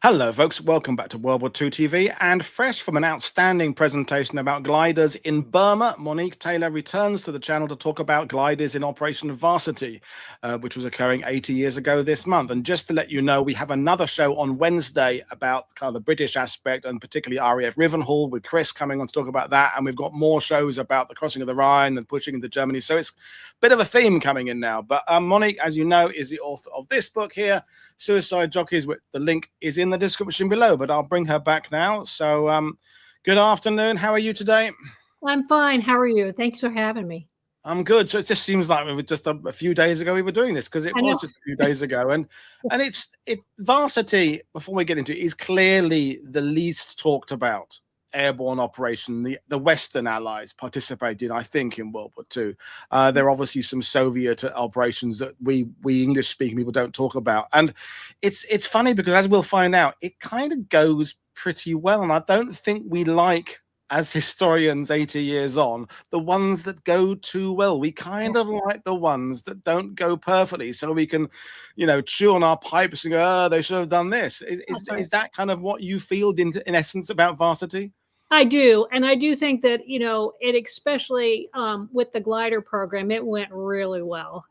Hello, folks. Welcome back to WW2 TV. And fresh from an outstanding presentation about gliders in Burma, Monique Taylor returns to the channel to talk about gliders in Operation Varsity, which was occurring 80 years ago this month. And just to let you know, we have another show on Wednesday about kind of the British aspect, and particularly RAF Rivenhall, with Chris coming on to talk about that. And we've got more shows about the crossing of the Rhine and pushing into Germany. So it's a bit of a theme coming in now. But Monique, as you know, is the author of this book here, Suicide Jockeys. The link is in the description below, but I'll bring her back now. So good afternoon. How are you today? I'm fine. How are you? Thanks for having me. I'm good. So it just seems like it was just a few days ago we were doing this, because it was just a few days ago. And Varsity, before we get into it, is clearly the least talked about airborne operation. The Western allies participated, I think, in World War II. There are obviously some Soviet operations that we English-speaking people don't talk about. And it's funny because, as we'll find out, it kind of goes pretty well. And I don't think we like, as historians 80 years on, the ones that go too well. We kind of like the ones that don't go perfectly, so we can, chew on our pipes and go, oh, they should have done this. Is that kind of what you feel in essence about Varsity? I do. And I do think that, it especially with the glider program, it went really well.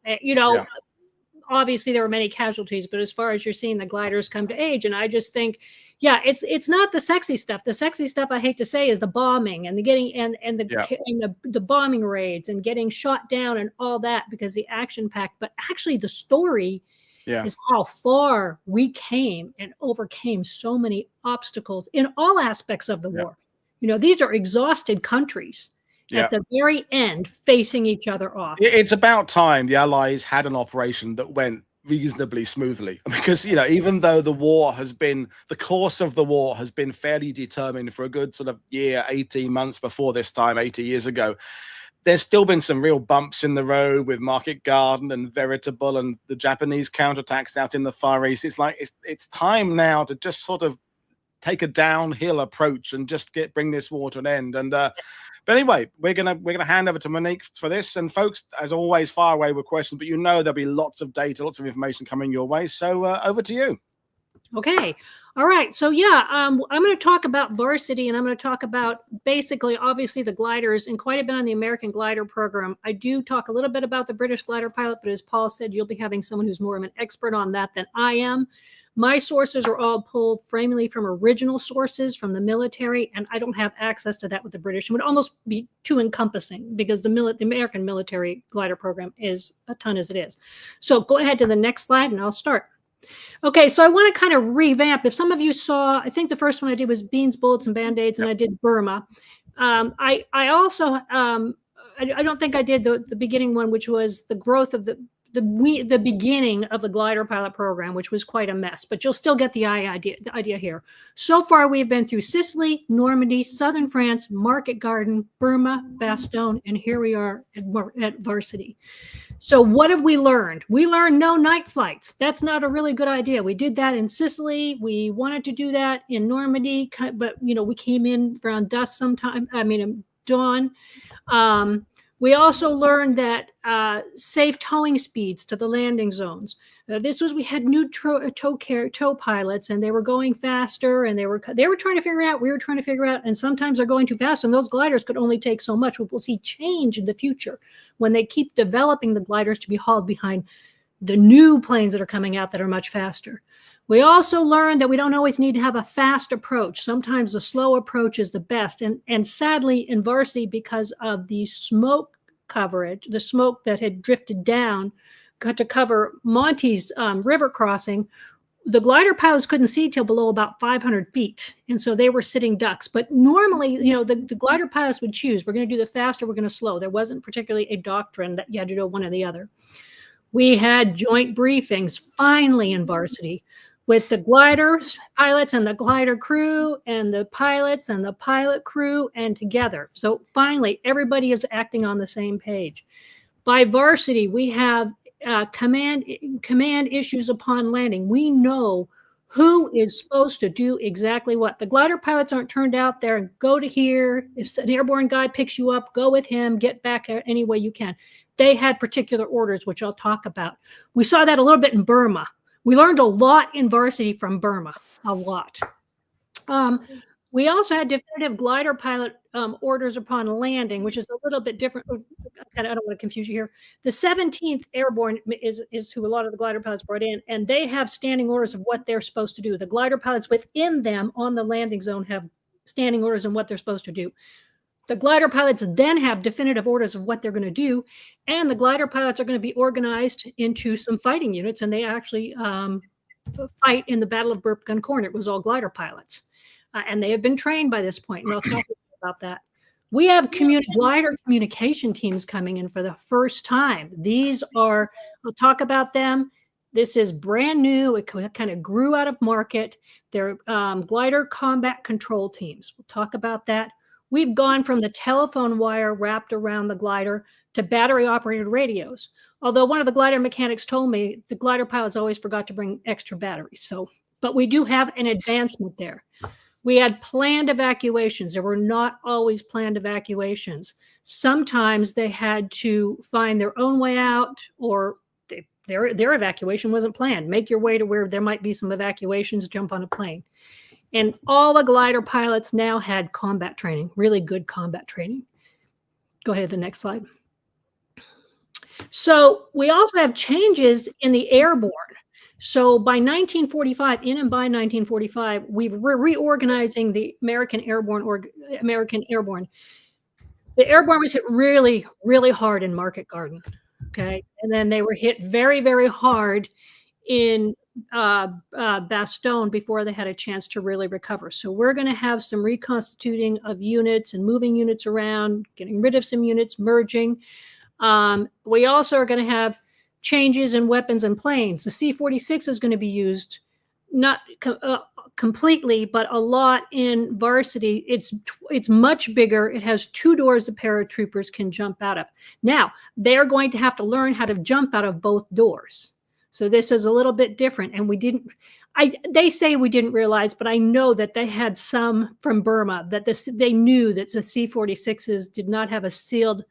Obviously there were many casualties, but as far as you're seeing the gliders come to age, and I just think, yeah, it's not the sexy stuff. The sexy stuff, I hate to say, is the bombing and the getting and the bombing raids and getting shot down and all that, because the action packed. But actually, the story is how far we came and overcame so many obstacles in all aspects of the war. These are exhausted countries at the very end facing each other off. It's about time the Allies had an operation that went reasonably smoothly, because even though the course of the war has been fairly determined for a good sort of year, 18 months before this time 80 years ago, there's still been some real bumps in the road with Market Garden and Veritable and the Japanese counterattacks out in the Far East. It's like it's time now to just sort of take a downhill approach and just bring this war to an end. And but anyway, we're gonna hand over to Monique for this. And folks, as always, fire away with questions, but there'll be lots of data, lots of information coming your way. So over to you. Okay. All right. So I'm going to talk about Varsity, and I'm going to talk about basically, obviously, the gliders and quite a bit on the American glider program. I do talk a little bit about the British glider pilot, but as Paul said, you'll be having someone who's more of an expert on that than I am. My sources are all pulled primarily from original sources from the military, and I don't have access to that with the British. It would almost be too encompassing, because the American military glider program is a ton as it is. So go ahead to the next slide, and I'll start. Okay, so I want to kind of revamp. If some of you saw, I think the first one I did was Beans, Bullets, and Band-Aids, and I did Burma. I also, I don't think I did the beginning one, which was the growth of the beginning of the glider pilot program, which was quite a mess, but you'll still get the idea here. So far, we've been through Sicily, Normandy, southern France, Market Garden, Burma, Bastogne, and here we are at Varsity. So what have we learned? We learned no night flights. That's not a really good idea. We did that in Sicily. We wanted to do that in Normandy, but we came in around dusk sometime. Dawn. We also learned that safe towing speeds to the landing zones. We had new tow pilots, and they were going faster, and they were trying to figure it out. We were trying to figure it out, and sometimes they're going too fast, and those gliders could only take so much. We'll see change in the future when they keep developing the gliders to be hauled behind the new planes that are coming out that are much faster. We also learned that we don't always need to have a fast approach. Sometimes the slow approach is the best. And sadly, in Varsity, because of the smoke coverage, the smoke that had drifted down to cover Monty's river crossing, the glider pilots couldn't see till below about 500 feet. And so they were sitting ducks. But normally, the glider pilots would choose, we're going to do the fast or we're going to slow. There wasn't particularly a doctrine that you had to do one or the other. We had joint briefings finally in Varsity, with the glider pilots and the glider crew and the pilots and the pilot crew and together. So finally, everybody is acting on the same page. By Varsity, we have command issues upon landing. We know who is supposed to do exactly what. The glider pilots aren't turned out there and go to here. If an airborne guy picks you up, go with him, get back any way you can. They had particular orders, which I'll talk about. We saw that a little bit in Burma, We learned a lot in Varsity from Burma, a lot. We also had definitive glider pilot orders upon landing, which is a little bit different. I don't want to confuse you here. The 17th Airborne is who a lot of the glider pilots brought in, and they have standing orders of what they're supposed to do. The glider pilots within them on the landing zone have standing orders on what they're supposed to do. The glider pilots then have definitive orders of what they're going to do, and the glider pilots are going to be organized into some fighting units, and they actually fight in the Battle of Burp Gun Corner. It was all glider pilots. And they have been trained by this point, and I'll talk about that. We have glider communication teams coming in for the first time. These are, I'll talk about them. This is brand new. It kind of grew out of market. They're glider combat control teams. We'll talk about that. We've gone from the telephone wire wrapped around the glider to battery-operated radios. Although one of the glider mechanics told me the glider pilots always forgot to bring extra batteries. So, but we do have an advancement there. We had planned evacuations. There were not always planned evacuations. Sometimes they had to find their own way out, or their evacuation wasn't planned. Make your way to where there might be some evacuations, jump on a plane. And all the glider pilots now had combat training, really good combat training. Go ahead to the next slide. So we also have changes in the airborne. So by 1945, in and by 1945, we're reorganizing the American Airborne. The Airborne was hit really, really hard in Market Garden, okay? And then they were hit very, very hard in Bastogne before they had a chance to really recover. So we're going to have some reconstituting of units and moving units around, getting rid of some units, merging. We also are going to have changes in weapons and planes. The C-46 is going to be used, not completely, but a lot in Varsity. It's much bigger. It has 2 doors the paratroopers can jump out of. Now, they're going to have to learn how to jump out of both doors. So this is a little bit different. And they say we didn't realize, but I know that they had some from Burma that they knew that the C-46s did not have a sealed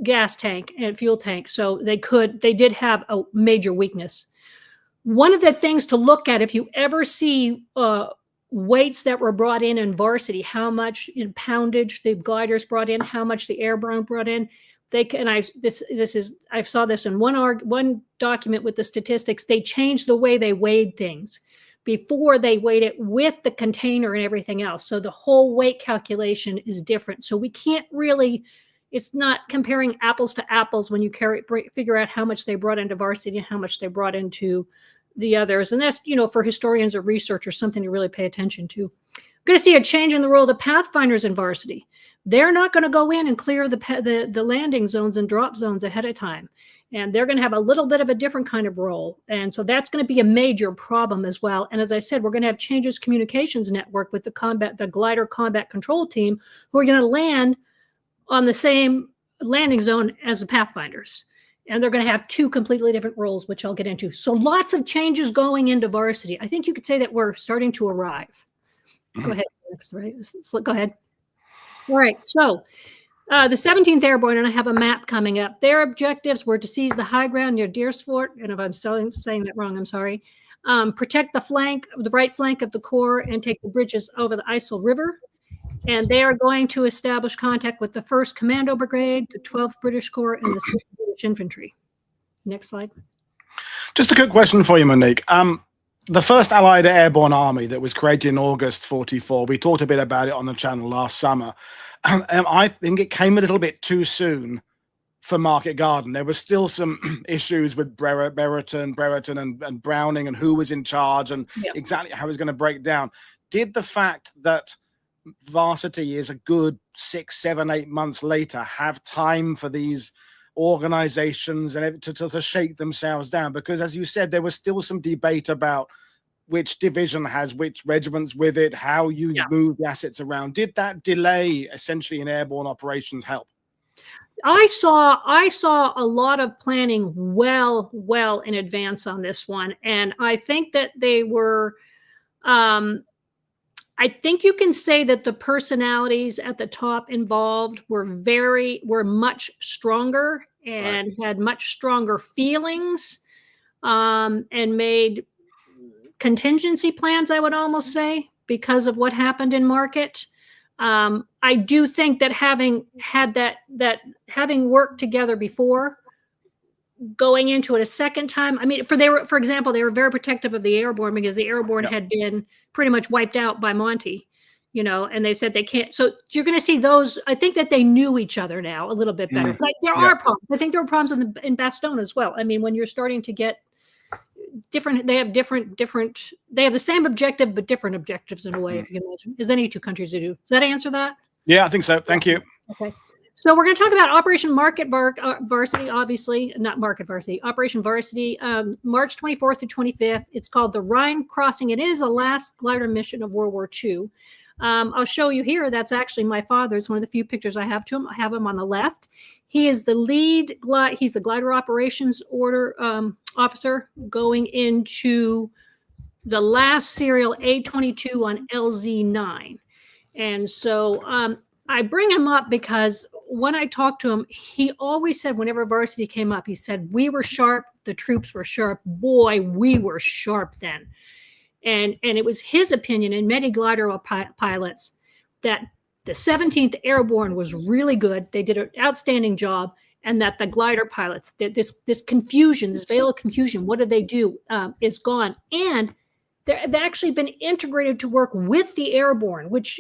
gas tank and fuel tank. So they did have a major weakness. One of the things to look at, if you ever see weights that were brought in Varsity, how much in poundage the gliders brought in, how much the Airborne brought in, I saw this in one document with the statistics. They changed the way they weighed things. Before they weighed it with the container and everything else. So the whole weight calculation is different. So we can't really, it's not comparing apples to apples when you figure out how much they brought into Varsity and how much they brought into the others. And that's, for historians or researchers, something to really pay attention to. We're going to see a change in the role of the Pathfinders in Varsity. They're not going to go in and clear the landing zones and drop zones ahead of time. And they're going to have a little bit of a different kind of role. And so that's going to be a major problem as well. And as I said, we're going to have Changes Communications Network with the glider combat control team, who are going to land on the same landing zone as the Pathfinders. And they're going to have 2 completely different roles, which I'll get into. So lots of changes going into Varsity. I think you could say that we're starting to arrive. Go ahead. Go ahead. All right. So the 17th Airborne, and I have a map coming up. Their objectives were to seize the high ground near Deersfort, and if I'm saying that wrong, I'm sorry. Protect the right flank of the Corps, and take the bridges over the Isle River. And they are going to establish contact with the 1st Commando Brigade, the 12th British Corps, and the 6th British Infantry. Next slide. Just a quick question for you, Monique. The first Allied Airborne Army that was created in August 44, we talked a bit about it on the channel last summer. I think it came a little bit too soon for Market Garden. There were still some issues with Brereton and Browning and who was in charge and exactly how it was going to break down. Did the fact that Varsity is a good 6, 7, 8 months later have time for these organizations and to shake themselves down? Because as you said, there was still some debate about which division has which regiments with it, how you move the assets around. Did that delay essentially in airborne operations help? I saw a lot of planning well in advance on this one. And I think that they were, I think you can say that the personalities at the top involved were much stronger and had much stronger feelings. and made contingency plans, I would almost say, because of what happened in market. I do think that having worked together before, going into it a second time, I mean, for example, they were very protective of the Airborne because the Airborne had been pretty much wiped out by Monty, and they said they can't. So you're going to see those. I think that they knew each other now a little bit better. But there are problems. I think there were problems in Bastogne as well. I mean, when you're starting to get different, they have they have the same objective, but different objectives in a way, if you can imagine, as any two countries do. Does that answer that? Yeah, I think so. Thank you. Okay. So we're going to talk about Operation Varsity, obviously, not Market Varsity, Operation Varsity, March 24th to 25th. It's called the Rhine Crossing. It is the last glider mission of World War II. I'll show you here. That's actually my father's, one of the few pictures I have to him. I have him on the left. He is the lead, he's the glider operations officer going into the last serial A-22 on LZ-9. And so I bring him up because when I talked to him, he always said whenever Varsity came up, he said, we were sharp, the troops were sharp. Boy, we were sharp then. And it was his opinion, and many glider pilots, that the 17th Airborne was really good. They did an outstanding job, and that the glider pilots, that this confusion, this veil of confusion, what did they do, is gone. And they've actually been integrated to work with the Airborne, which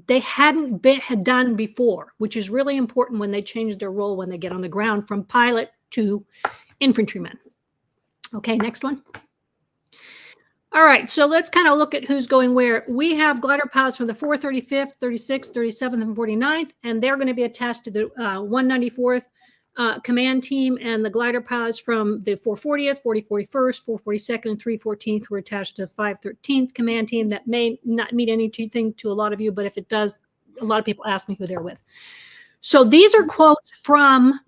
they had done before, which is really important when they change their role when they get on the ground from pilot to infantryman. Okay, next one. All right, so let's kind of look at who's going where. We have glider pilots from the 435th, 36th, 37th, and 49th, and they're going to be attached to the 194th command team, and the glider pilots from the 440th, 4041st, 442nd, and 314th were attached to the 513th command team. That may not mean anything to a lot of you, but if it does, a lot of people ask me who they're with. So these are quotes from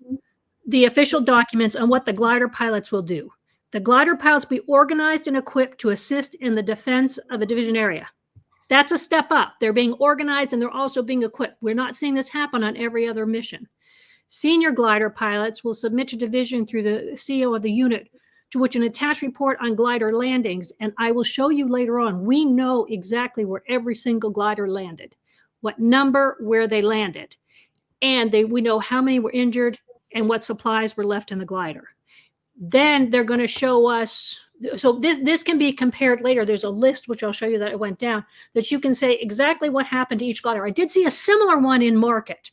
the official documents on what the glider pilots will do. The glider pilots be organized and equipped to assist in the defense of a division area. That's a step up. They're being organized and they're also being equipped. We're not seeing this happen on every other mission. Senior glider pilots will submit to division through the CEO of the unit, to which an attached report on glider landings. And I will show you later on, we know exactly where every single glider landed, what number, where they landed. And we know how many were injured and what supplies were left in the glider. Then they're going to show us, so this can be compared later. There's a list, which I'll show you that it went down, that you can say exactly what happened to each glider. I did see a similar one in market,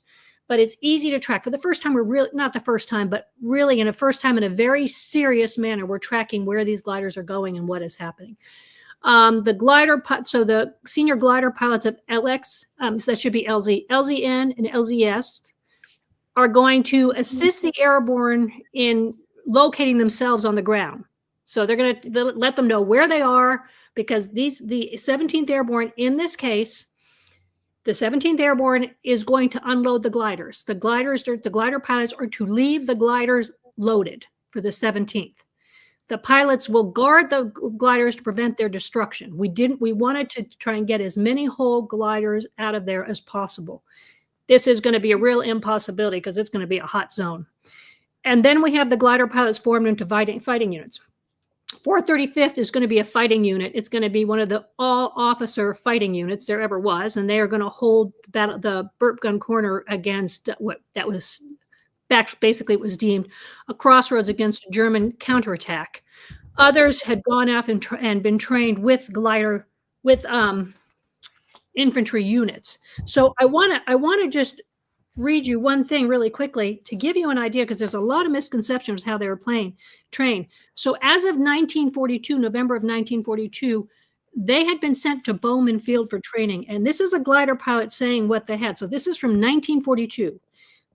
but it's easy to track. For the first time, we're really, not the first time, but really in a first time in a very serious manner, we're tracking where these gliders are going and what is happening. The glider, so the senior glider pilots of LX, so that should be LZ, LZN and LZS, are going to assist the Airborne in locating themselves on the ground. So they're going to let them know where they are, because the 17th Airborne, in this case, the 17th Airborne is going to unload the gliders. The glider pilots are to leave the gliders loaded for the 17th. The pilots will guard the gliders to prevent their destruction. We wanted to try and get as many whole gliders out of there as possible. This is going to be a real impossibility because it's going to be a hot zone. And then we have the glider pilots formed into fighting units. 435th is going to be a fighting unit. It's going to be one of the all-officer fighting units there ever was, and they are going to hold the burp gun corner against what that was basically it was deemed a crossroads against a German counterattack. Others had gone off and been trained with infantry units. So I want to just read you one thing really quickly to give you an idea, because there's a lot of misconceptions how they were trained. So as of 1942, November of 1942, they had been sent to Bowman Field for training. And this is a glider pilot saying what they had. So this is from 1942.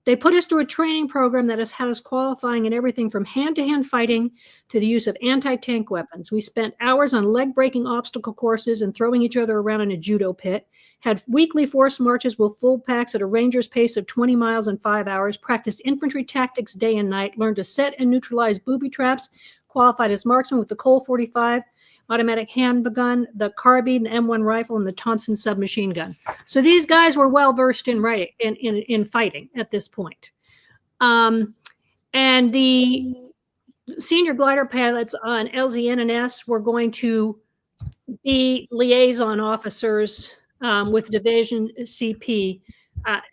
They put us through a training program that has had us qualifying in everything from hand-to-hand fighting to the use of anti-tank weapons. We spent hours on leg-breaking obstacle courses and throwing each other around in a judo pit, had weekly forced marches with full packs at a ranger's pace of 20 miles in 5 hours, practiced infantry tactics day and night, learned to set and neutralize booby traps, qualified as marksman with the Colt 45, automatic handgun, the carbine, the M1 rifle, and the Thompson submachine gun. So these guys were well versed in fighting at this point. And the senior glider pilots on LZN and S were going to be liaison officers with Division CP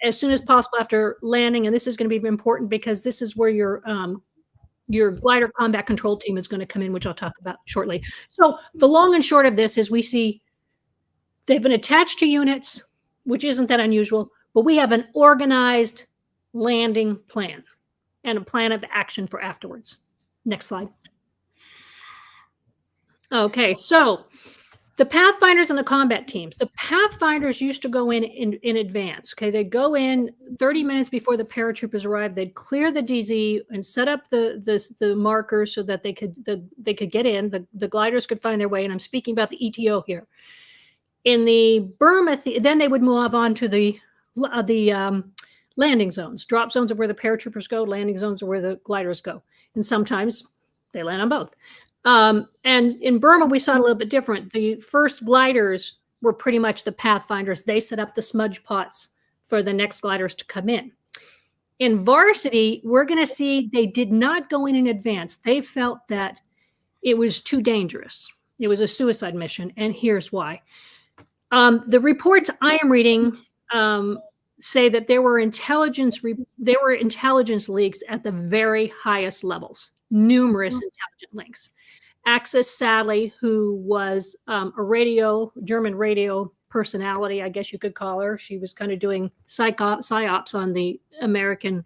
as soon as possible after landing. And this is going to be important because this is where your glider combat control team is going to come in, which I'll talk about shortly. So the long and short of this is we see they've been attached to units, which isn't that unusual, but we have an organized landing plan and a plan of action for afterwards. Next slide. Okay, so the Pathfinders and the combat teams. The Pathfinders used to go in advance. Okay, they'd go in 30 minutes before the paratroopers arrived. They'd clear the DZ and set up the markers so that they could get in. The gliders could find their way. And I'm speaking about the ETO here. In the Burma, then they would move on to the landing zones. Drop zones are where the paratroopers go. Landing zones are where the gliders go. And sometimes they land on both. And in Burma, we saw it a little bit different. The first gliders were pretty much the Pathfinders. They set up the smudge pots for the next gliders to come in. In Varsity, we're going to see they did not go in advance. They felt that it was too dangerous. It was a suicide mission, and here's why. The reports I am reading say that there were intelligence leaks at the very highest levels, numerous intelligent links. Axis Sally, who was a German radio personality, I guess you could call her. She was kind of doing psyops on the American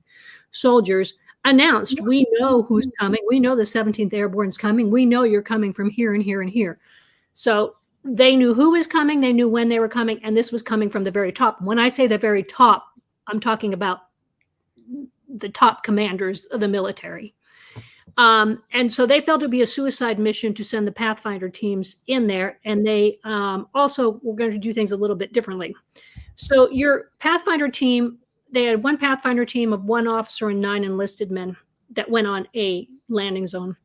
soldiers, announced, we know who's coming. We know the 17th Airborne's coming. We know you're coming from here and here and here. So they knew who was coming. They knew when they were coming. And this was coming from the very top. When I say the very top, I'm talking about the top commanders of the military. And so they felt it would be a suicide mission to send the Pathfinder teams in there. And they also were going to do things a little bit differently. So your Pathfinder team, they had one Pathfinder team of 1 officer and 9 enlisted men that went on a landing zone.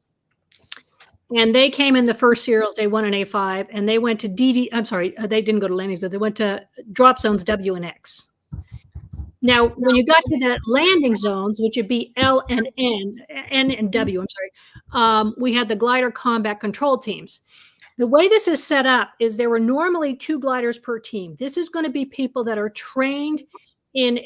And they came in the first serials, A1 and A5, and they went to they didn't go to landing zones. They went to drop zones W and X. Now, when you got to the landing zones, which would be L and N and W, we had the glider combat control teams. The way this is set up is there were normally 2 gliders per team. This is going to be people that are trained in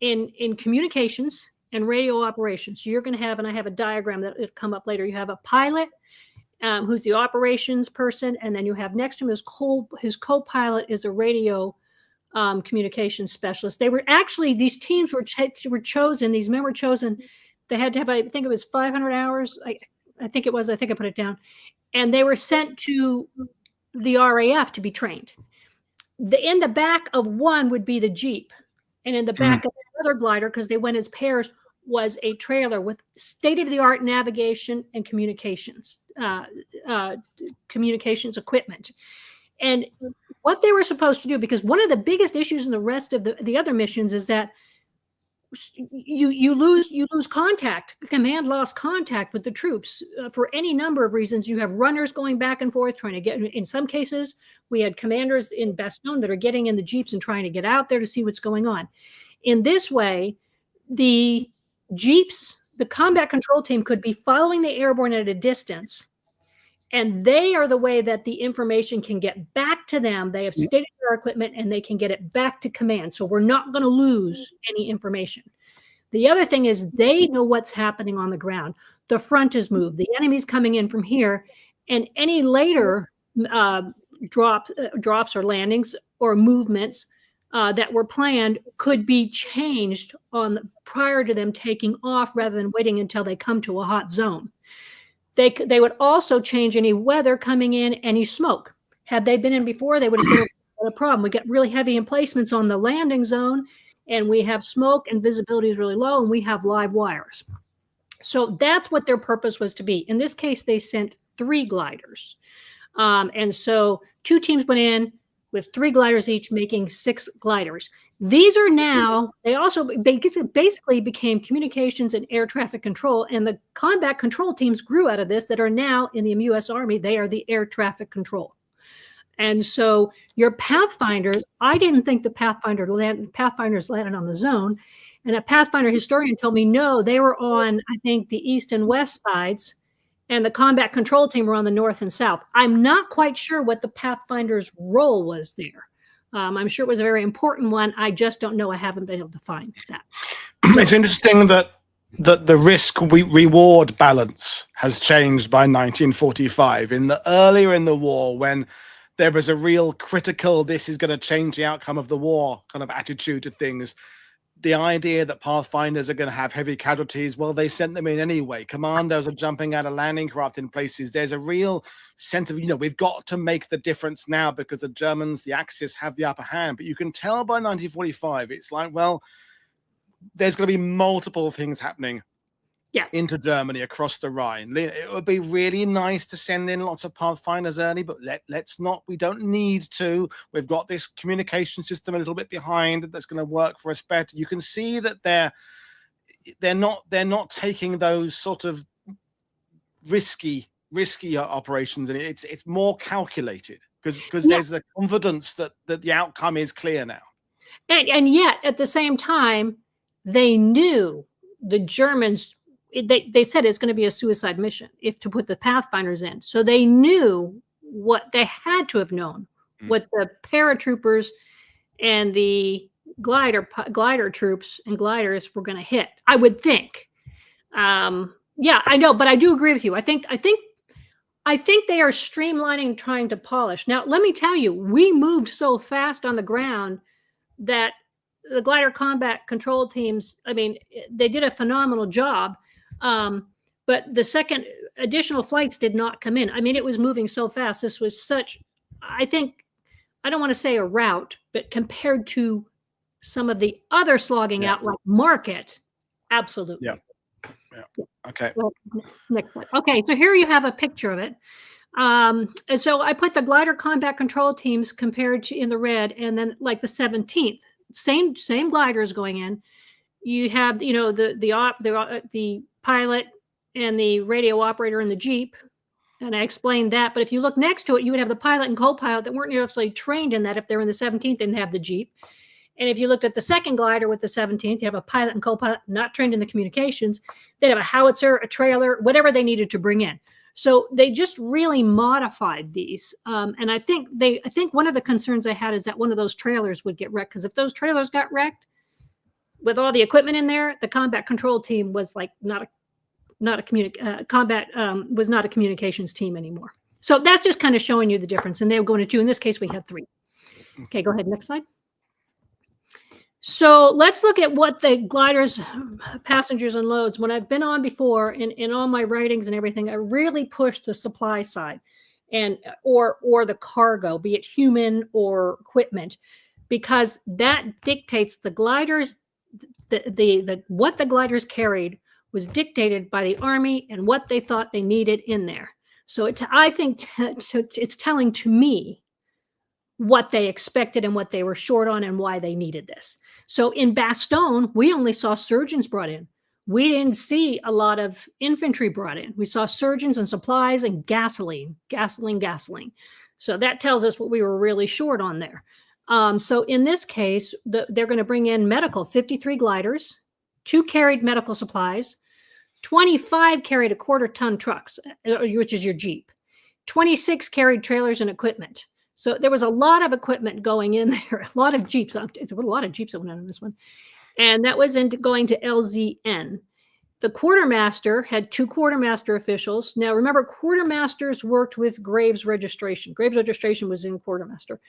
in communications and radio operations. So you're going to have, and I have a diagram that will come up later. You have a pilot who's the operations person, and then you have next to him his co-pilot is a radio communications specialist. They were actually, these teams were chosen, these men were chosen. They had to have, I think it was 500 hours. I think it was, I think I put it down. And they were sent to the RAF to be trained. In the back of one would be the Jeep. And in the back of another glider, because they went as pairs, was a trailer with state-of-the-art navigation and communications equipment. And what they were supposed to do, because one of the biggest issues in the rest of the other missions is that you lose contact. Command lost contact with the troops for any number of reasons. You have runners going back and forth trying to get. In some cases, we had commanders in Bastogne that are getting in the Jeeps and trying to get out there to see what's going on. In this way, the Jeeps, the combat control team, could be following the Airborne at a distance. And they are the way that the information can get back to them. They have state-of-the-art equipment, and they can get it back to command. So we're not going to lose any information. The other thing is they know what's happening on the ground. The front is moved. The enemy's coming in from here. And any later drops or landings or movements that were planned could be changed prior to them taking off rather than waiting until they come to a hot zone. They would also change any weather coming in, any smoke. Had they been in before, they would have said, "No problem. We get really heavy emplacements on the landing zone, and we have smoke, and visibility is really low, and we have live wires." So that's what their purpose was to be. In this case, they sent 3 gliders. And so 2 teams went in with 3 gliders each, making 6 gliders. These are now, they basically became communications and air traffic control, and the combat control teams grew out of this that are now in the U.S. Army. They are the air traffic control. And so your Pathfinders, I didn't think the Pathfinders landed on the zone. And a Pathfinder historian told me, no, they were on, I think, the east and west sides, and the combat control team were on the north and south. I'm not quite sure what the Pathfinder's role was there. I'm sure it was a very important one. I just don't know. I haven't been able to find that. It's interesting that the risk-reward balance has changed by 1945. Earlier in the war, when there was a real critical, this is going to change the outcome of the war kind of attitude to things, the idea that Pathfinders are going to have heavy casualties, well, they sent them in anyway. Commandos are jumping out of landing craft in places. There's a real sense of, we've got to make the difference now because the Germans, the Axis, have the upper hand. But you can tell by 1945, it's like, well, there's going to be multiple things happening into Germany across the Rhine. It would be really nice to send in lots of Pathfinders early, but let's not. We don't need to. We've got this communication system a little bit behind that's going to work for us better. You can see that they're not taking those sort of risky operations, and it's more calculated because there's the confidence that the outcome is clear now. And yet at the same time, they knew the Germans. They said it's going to be a suicide mission if to put the Pathfinders in. So they knew what they had to have known, what the paratroopers and the glider troops and gliders were going to hit. I would think. Yeah, I know, but I do agree with you. I think they are streamlining, trying to polish. Now, let me tell you, we moved so fast on the ground that the glider combat control teams, I mean, they did a phenomenal job. But the second additional flights did not come in. I mean, it was moving so fast. This was such, I think, I don't want to say a rout, but compared to some of the other slogging out like Market, absolutely. Yeah. Okay. Well, next slide. Okay, so here you have a picture of it. And so I put the glider combat control teams compared to in the red, and then like the 17th, same gliders going in. You have, the pilot and the radio operator in the Jeep. And I explained that. But if you look next to it, you would have the pilot and co-pilot that weren't necessarily trained in that. If they're in the 17th, they have the Jeep. And if you looked at the second glider with the 17th, you have a pilot and co-pilot not trained in the communications. They'd have a howitzer, a trailer, whatever they needed to bring in. So they just really modified these. And I think one of the concerns I had is that one of those trailers would get wrecked. Because if those trailers got wrecked, with all the equipment in there, the combat control team was like was not a communications team anymore. So that's just kind of showing you the difference. And they were going to 2. In this case, we had 3. Okay, go ahead. Next slide. So let's look at what the gliders, passengers and loads. When I've been on before in all my writings and everything, I really pushed the supply side and or the cargo, be it human or equipment, because that dictates the gliders. What the gliders carried was dictated by the Army and what they thought they needed in there. So I think it's telling to me what they expected and what they were short on and why they needed this. So in Bastogne, we only saw surgeons brought in. We didn't see a lot of infantry brought in. We saw surgeons and supplies and gasoline. So that tells us what we were really short on there. So in this case, they're going to bring in medical, 53 gliders, 2 carried medical supplies, 25 carried a quarter-ton trucks, which is your Jeep, 26 carried trailers and equipment. So there was a lot of equipment going in there, a lot of Jeeps. There were a lot of Jeeps that went on this one. And that was going to LZN. The quartermaster had 2 quartermaster officials. Now, remember, quartermasters worked with Graves registration. Graves registration was in quartermaster.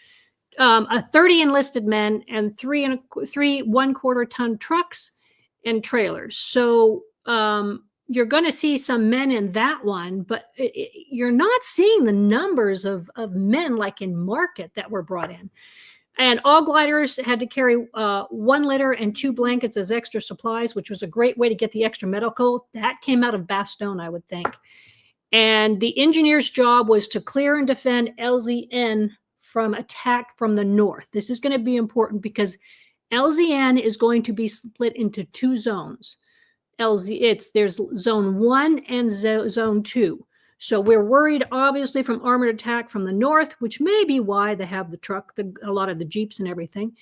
30 enlisted men and 3 1/4-ton trucks and trailers. So you're going to see some men in that one, but you're not seeing the numbers of men like in Market that were brought in. And all gliders had to carry 1 litter and 2 blankets as extra supplies, which was a great way to get the extra medical. That came out of Bastogne, I would think. And the engineer's job was to clear and defend LZN from attack from the north. This is going to be important because LZN is going to be split into 2 zones. There's zone 1 and zone 2. So we're worried, obviously, from armored attack from the north, which may be why they have the truck, a lot of the Jeeps and everything.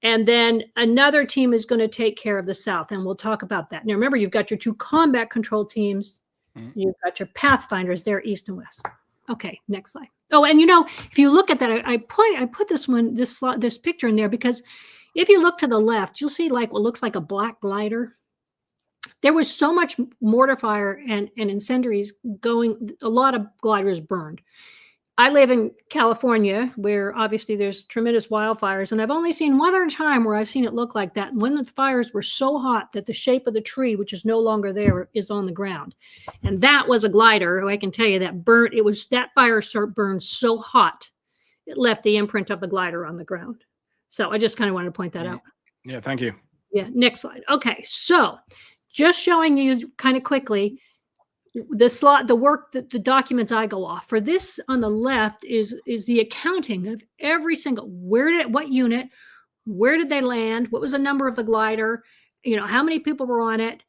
And then another team is going to take care of the south, and we'll talk about that. Now, remember, you've got your 2 combat control teams. You've got your Pathfinders there, east and west. Okay, next slide. Oh, and if you look at that, I put this picture in there because if you look to the left, you'll see like what looks like a black glider. There was so much mortar fire and incendiaries going. A lot of gliders burned. I live in California, where obviously there's tremendous wildfires, and I've only seen one other time where I've seen it look like that. When the fires were so hot that the shape of the tree, which is no longer there, is on the ground. And that was a glider, who I can tell you that burnt. That fire burned so hot, it left the imprint of the glider on the ground. So I just kind of wanted to point that out. Yeah, thank you. Yeah, next slide. Okay, so just showing you kind of quickly, the documents I go off for this on the left is the accounting of every single, what unit, where did they land, what was the number of the glider, how many people were on it,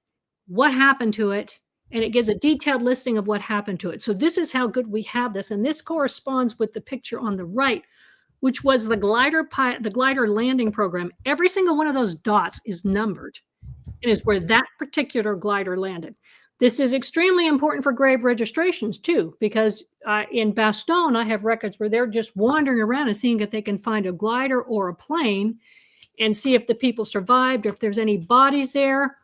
what happened to it, and it gives a detailed listing of what happened to it. So this is how good we have this, and this corresponds with the picture on the right, which was the glider landing program. Every single one of those dots is numbered, and is where that particular glider landed. This is extremely important for grave registrations too, because in Bastogne, I have records where they're just wandering around and seeing if they can find a glider or a plane and see if the people survived or if there's any bodies there,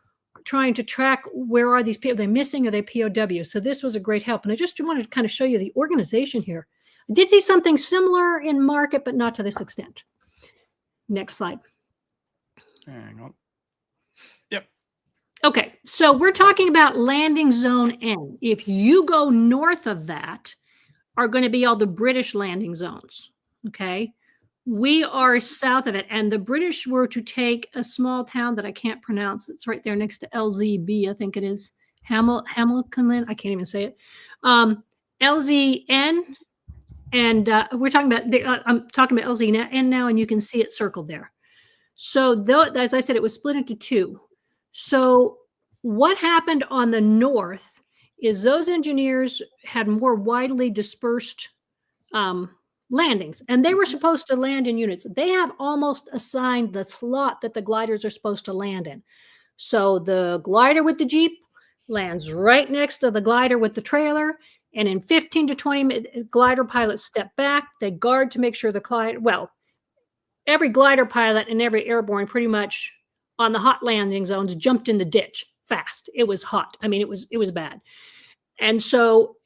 trying to track where are these people, are they missing, are they POW? So this was a great help. And I just wanted to kind of show you the organization here. I did see something similar in Market, but not to this extent. Next slide. Hang on. Okay, so we're talking about landing zone N. If you go north of that, are going to be all the British landing zones, okay? We are south of it, and the British were to take a small town that I can't pronounce. It's right there next to LZB, I think it is. Hamilcar, I can't even say it. LZN, and we're talking about, I'm talking about LZN now, and you can see it circled there. So as I said, it was split into 2. So what happened on the north is those engineers had more widely dispersed landings, and they were supposed to land in units. They have almost assigned the slot that the gliders are supposed to land in. So the glider with the Jeep lands right next to the glider with the trailer, and in 15 to 20 minutes, glider pilots step back. They guard to make sure the glider, every glider pilot and every airborne pretty much on the hot landing zones jumped in the ditch fast. It was hot. I mean, it was bad. And so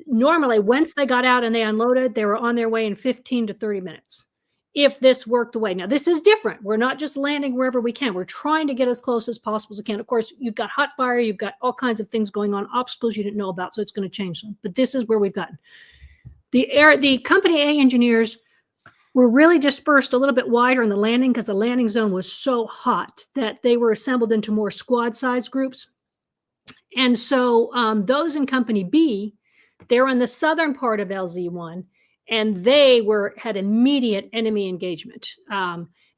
normally once they got out and they unloaded, they were on their way in 15 to 30 minutes. If this worked away. Now this is different. We're not just landing wherever we can. We're trying to get as close as possible as we can. Of course, you've got hot fire, you've got all kinds of things going on, obstacles you didn't know about. So it's going to change them. But this is where we've gotten. The Company A engineers were really dispersed a little bit wider in the landing because the landing zone was so hot that they were assembled into more squad size groups. And so those in Company B, they're in the southern part of LZ1, and they had immediate enemy engagement.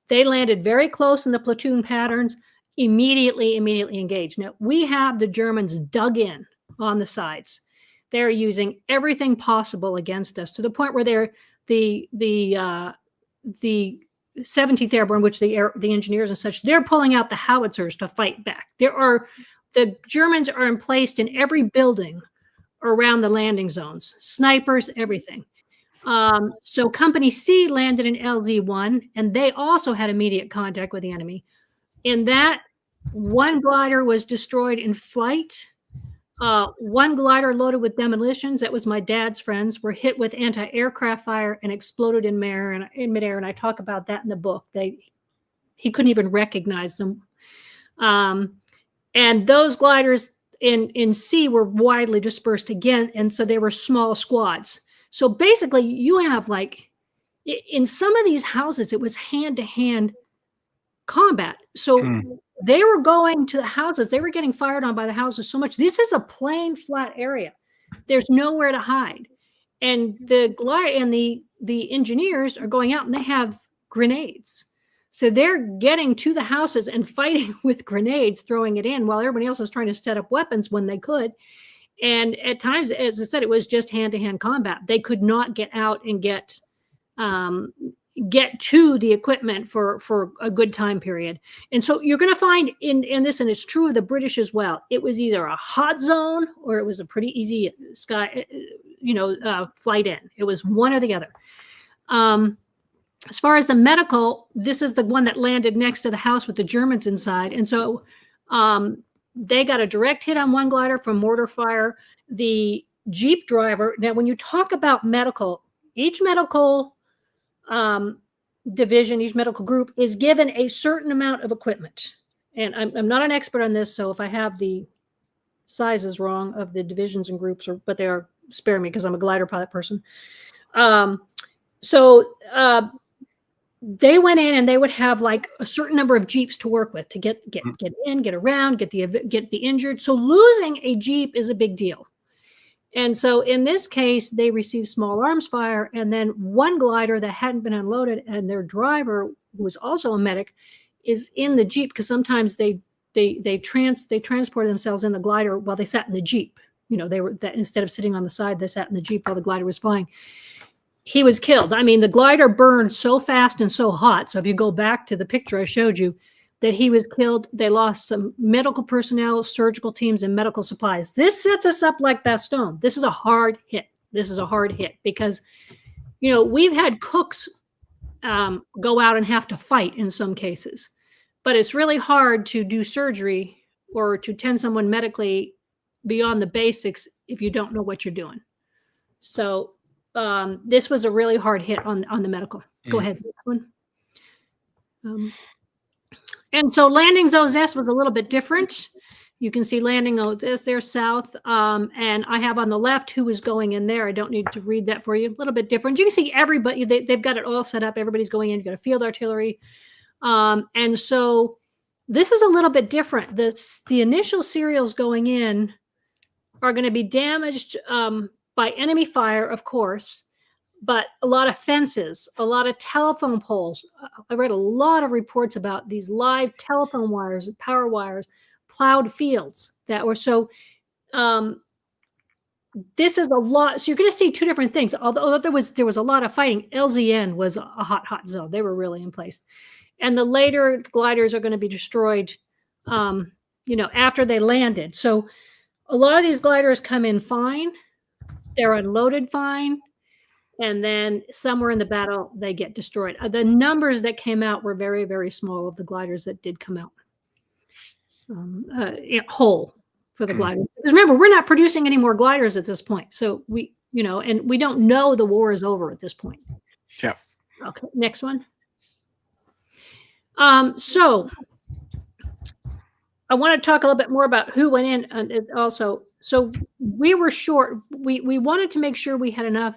They landed very close in the platoon patterns, immediately engaged. Now, we have the Germans dug in on the sides. They're using everything possible against us to the point where the 17th Airborne, which the engineers and such, they're pulling out the howitzers to fight back. The Germans are emplaced in every building around the landing zones, snipers, everything. So Company C landed in LZ1, and they also had immediate contact with the enemy. In that, one glider was destroyed in flight. One glider loaded with demolitions, that was my dad's friends, were hit with anti-aircraft fire and exploded in midair, and I talk about that in the book. He couldn't even recognize them. And those gliders in C were widely dispersed again, and so they were small squads. So basically, you have in some of these houses, it was hand-to-hand combat. So they were going to the houses. They were getting fired on by the houses so much. This is a plain, flat area. There's nowhere to hide. And the engineers are going out, and they have grenades. So they're getting to the houses and fighting with grenades, throwing it in, while everybody else is trying to set up weapons when they could. And at times, as I said, it was just hand-to-hand combat. They could not get out and get get to the equipment for a good time period. And so you're going to find in this, and it's true of the British as well, it was either a hot zone or it was a pretty easy flight in. It was one or the other. As far as the medical, this is the one that landed next to the house with the Germans inside. And so they got a direct hit on one glider from mortar fire. The Jeep driver, now when you talk about medical, each medical division, each medical group is given a certain amount of equipment. And I'm not an expert on this, so if I have the sizes wrong of the divisions and groups, but they are, spare me because I'm a glider pilot person. They went in and they would have like a certain number of Jeeps to work with to get in, get around, get the injured. So losing a Jeep is a big deal. And so in this case, they received small arms fire, and then one glider that hadn't been unloaded, and their driver, who was also a medic, is in the Jeep, because sometimes they transported themselves in the glider while they sat in the Jeep. They were that instead of sitting on the side, they sat in the Jeep while the glider was flying. He was killed. I mean, the glider burned so fast and so hot. So if you go back to the picture I showed you, that he was killed. They lost some medical personnel, surgical teams, and medical supplies. This sets us up like Bastogne. This is a hard hit. This is a hard hit because, we've had cooks go out and have to fight in some cases, but it's really hard to do surgery or to tend someone medically beyond the basics if you don't know what you're doing. So this was a really hard hit on the medical. Go ahead. Next one. And so landing zones S was a little bit different. You can see landing zones S there south. And I have on the left who is going in there. I don't need to read that for you. A little bit different. You can see everybody, they've got it all set up. Everybody's going in. You've got a field artillery. And so this is a little bit different. The initial serials going in are going to be damaged by enemy fire, of course, but a lot of fences, a lot of telephone poles. I read a lot of reports about these live telephone wires, power wires, plowed fields that were so. This is a lot. So you're going to see two different things. Although there was a lot of fighting, LZN was a hot zone. They were really in place, and the later gliders are going to be destroyed, after they landed. So a lot of these gliders come in fine. They're unloaded fine. And then somewhere in the battle, they get destroyed. The numbers that came out were very, very small of the gliders that did come out whole for the gliders. Because remember, we're not producing any more gliders at this point. So and we don't know the war is over at this point. Yeah. Okay, next one. So I want to talk a little bit more about who went in also. So we were short. We wanted to make sure we had enough.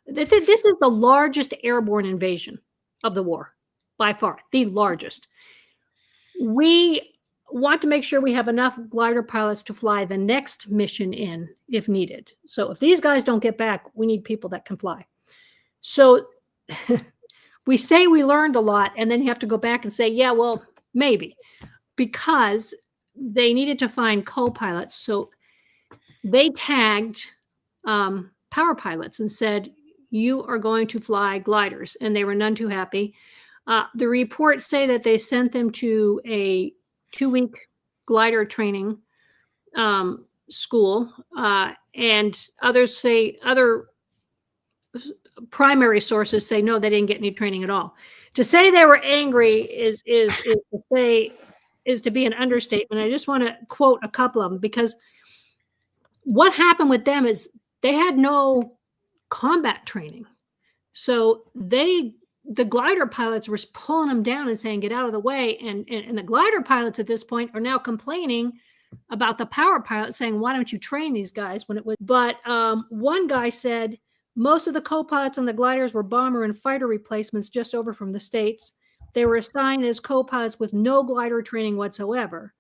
This is the largest airborne invasion of the war, by far, the largest. We want to make sure we have enough glider pilots to fly the next mission in if needed. So if these guys don't get back, we need people that can fly. So we say we learned a lot, and then you have to go back and say, yeah, well, maybe, because they needed to find co-pilots. So they tagged power pilots and said, you are going to fly gliders, and they were none too happy. The reports say that they sent them to a 2-week glider training school, and other primary sources say no, they didn't get any training at all. To say they were angry is to be an understatement. I just want to quote a couple of them, because what happened with them is they had no combat training. So the glider pilots were pulling them down and saying, get out of the way. And the glider pilots at this point are now complaining about the power pilots, saying, why don't you train these guys when it was, but one guy said, most of the co-pilots on the gliders were bomber and fighter replacements just over from the States. They were assigned as co-pilots with no glider training whatsoever.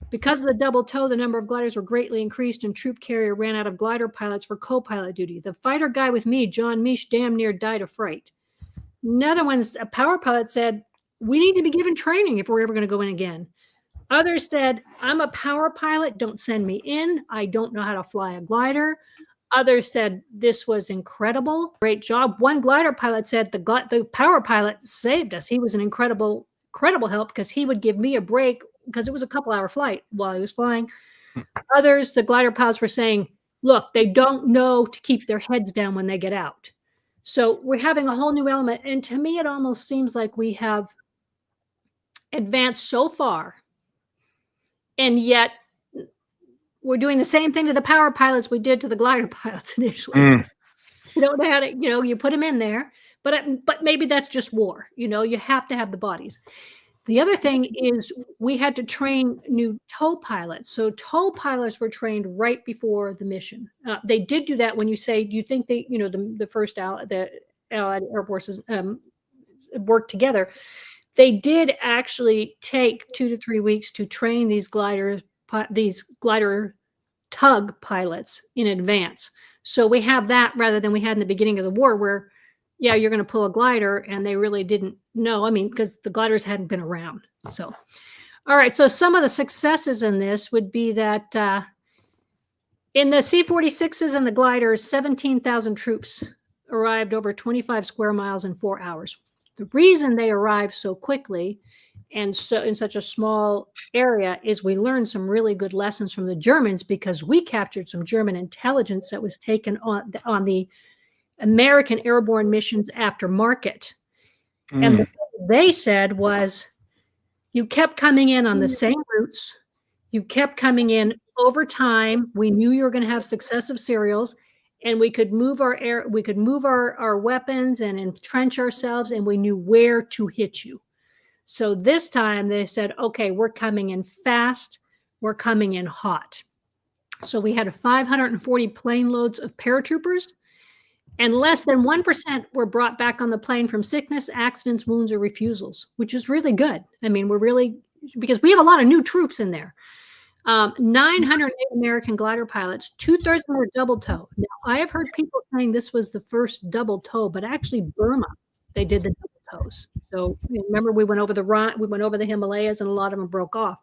Because of the double tow, the number of gliders were greatly increased, and troop carrier ran out of glider pilots for co-pilot duty. The fighter guy with me, John Misch, damn near died of fright. Another one's a power pilot said, we need to be given training if we're ever going to go in again. Others said, I'm a power pilot. Don't send me in. I don't know how to fly a glider. Others said this was incredible. Great job. One glider pilot said the power pilot saved us. He was an incredible help because he would give me a break because it was a couple-hour flight while he was flying. Others, the glider pilots were saying, look, they don't know to keep their heads down when they get out. So we're having a whole new element. And to me, it almost seems like we have advanced so far, and yet we're doing the same thing to the power pilots we did to the glider pilots initially. You don't know how to, you put them in there, but maybe that's just war. You have to have the bodies. The other thing is we had to train new tow pilots. So tow pilots were trained right before the mission. They did do that when you say, do you think they, the first the Allied Air Forces worked together? They did actually take 2 to 3 weeks to train these glider tug pilots in advance. So we have that rather than we had in the beginning of the war where, yeah, you're going to pull a glider and they really didn't know. I mean, because the gliders hadn't been around. So, all right. So some of the successes in this would be that in the C-46s and the gliders, 17,000 troops arrived over 25 square miles in 4 hours. The reason they arrived so quickly and so in such a small area is we learned some really good lessons from the Germans because we captured some German intelligence that was taken on the American airborne missions after Market. And the thing they said was, you kept coming in on the same routes. You kept coming in over time. We knew you were going to have successive serials, and we could move our weapons and entrench ourselves, and we knew where to hit you. So this time they said, okay, we're coming in fast. We're coming in hot. So we had 540 plane loads of paratroopers, and less than 1% were brought back on the plane from sickness, accidents, wounds, or refusals, which is really good. I mean, because we have a lot of new troops in there. 908 American glider pilots, 2/3 of them were double tow. Now, I have heard people saying this was the first double tow, but actually Burma, they did the double tows. So remember, we went over the Himalayas, and a lot of them broke off.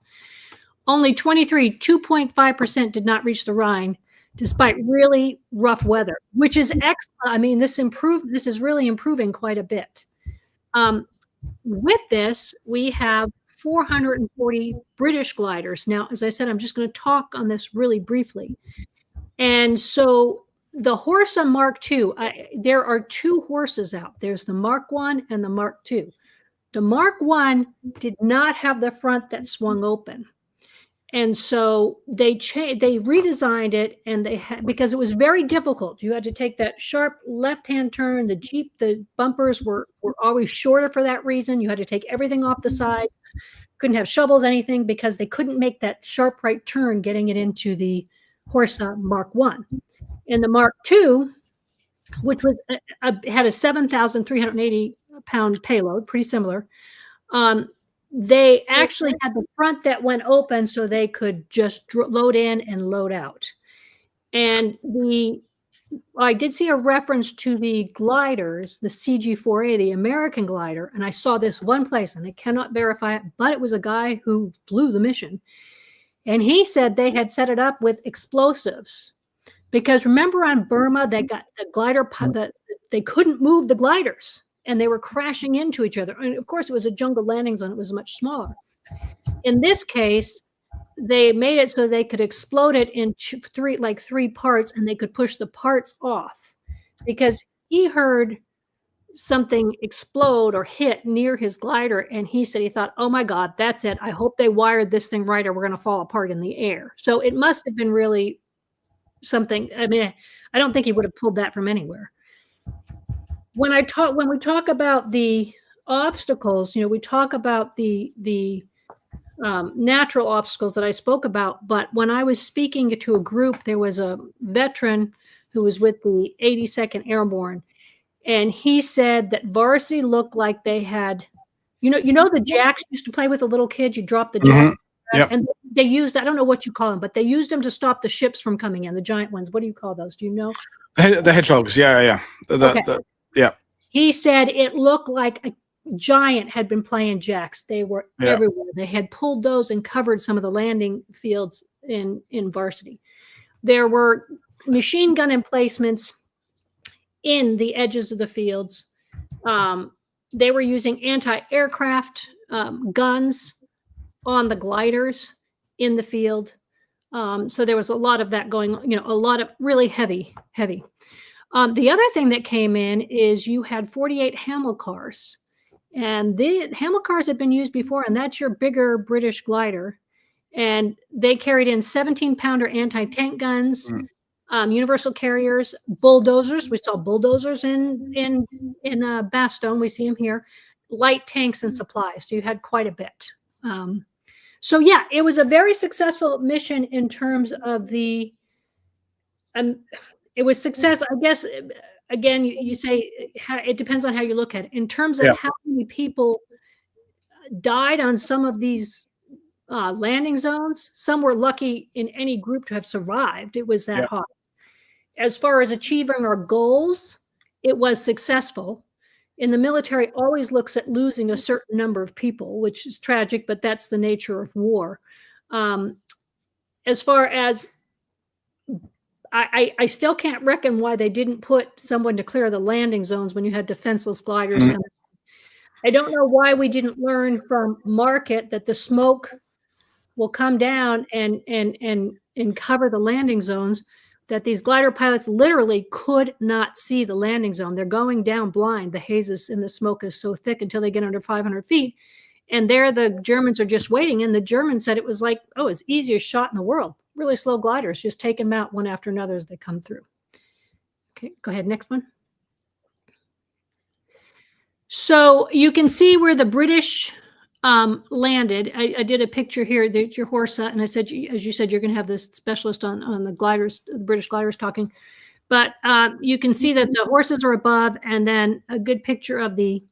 Only 2.5% did not reach the Rhine, despite really rough weather, which is excellent. I mean, this is really improving quite a bit. With this, we have 440 British gliders. Now, as I said, I'm just going to talk on this really briefly. And so the Horsa Mark II, there are 2 horses out. There's the Mark I and the Mark II. The Mark I did not have the front that swung open. And so they redesigned it, and because it was very difficult. You had to take that sharp left-hand turn. The bumpers were always shorter for that reason. You had to take everything off the side. Couldn't have shovels, anything, because they couldn't make that sharp right turn getting it into the Horsa Mark I. And the Mark II, which had a 7,380 pound payload, pretty similar. They actually had the front that went open so they could just load in and load out. And I did see a reference to the gliders, the CG-4A, the American glider, and I saw this one place, and I cannot verify it, but it was a guy who flew the mission. And he said they had set it up with explosives. Because remember on Burma, they got the glider, they couldn't move the gliders, and they were crashing into each other. And of course, it was a jungle landing zone. It was much smaller. In this case, they made it so they could explode it into three parts, and they could push the parts off, because he heard something explode or hit near his glider, and he said he thought, oh my God, that's it. I hope they wired this thing right, or we're going to fall apart in the air. So it must have been really something. I mean, I don't think he would have pulled that from anywhere. When we talk about the obstacles, we talk about the natural obstacles that I spoke about. But when I was speaking to a group, there was a veteran who was with the 82nd Airborne, and he said that Varsity looked like they had, the jacks you used to play with a little kid. You drop the jack, Yep. and they used, I don't know what you call them, but they used them to stop the ships from coming in, the giant ones. What do you call those? Do you know? The hedgehogs. Yeah. Yeah. He said it looked like a giant had been playing jacks. They were everywhere. They had pulled those and covered some of the landing fields in Varsity. There were machine gun emplacements in the edges of the fields. They were using anti-aircraft guns on the gliders in the field. So there was a lot of that going on, a lot of really heavy. The other thing that came in is you had 48 Hamilcars. And the Hamilcars had been used before, and that's your bigger British glider. And they carried in 17-pounder anti-tank guns, universal carriers, bulldozers. We saw bulldozers in Bastogne. We see them here. Light tanks and supplies. So you had quite a bit. So yeah, it was a very successful mission in terms of the. It was success, I guess. Again, you say it depends on how you look at it. In terms of how many people died on some of these landing zones, some were lucky in any group to have survived. It was that hard. As far as achieving our goals, it was successful. And the military always looks at losing a certain number of people, which is tragic, but that's the nature of war. As far as I still can't reckon why they didn't put someone to clear the landing zones when you had defenseless gliders coming. I don't know why we didn't learn from Market that the smoke will come down and cover the landing zones, that these glider pilots literally could not see the landing zone. They're going down blind. The haze and the smoke is so thick until they get under 500 feet. And there the Germans are just waiting. And the Germans said it was like, it's the easiest shot in the world. Really slow gliders, just take them out one after another as they come through. Okay, go ahead, next one. So you can see where the British landed. I did a picture here. That's your Horsa, and I said, as you said, you're going to have this specialist on the gliders, the British gliders talking. But you can see that the horses are above, and then a good picture of the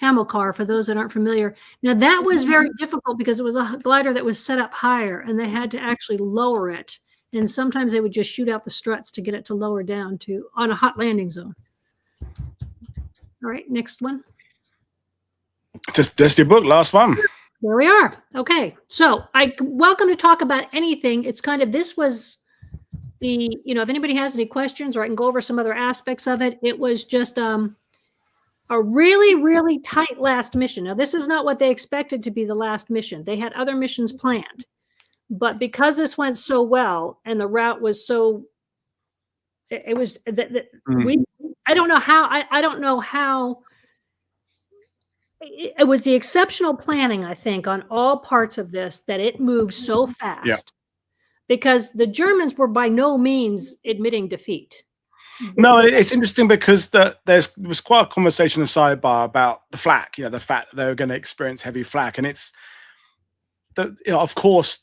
Hamilcar for those that aren't familiar. Now that was very difficult because it was a glider that was set up higher, and they had to actually lower it. And sometimes they would just shoot out the struts to get it to lower down on a hot landing zone. All right, next one. Just your book, last one. There we are. Okay, so welcome to talk about anything. It's kind of, this was the, if anybody has any questions, or I can go over some other aspects of it. It was just a really, really tight last mission. Now, this is not what they expected to be the last mission. They had other missions planned. But because this went so well and the route was so, it was, I don't know how, it was the exceptional planning, I think, on all parts of this, that it moved so fast. Because the Germans were by no means admitting defeat. No, it's interesting because there was quite a conversation in the sidebar about the flak, the fact that they were going to experience heavy flak. And it's, of course,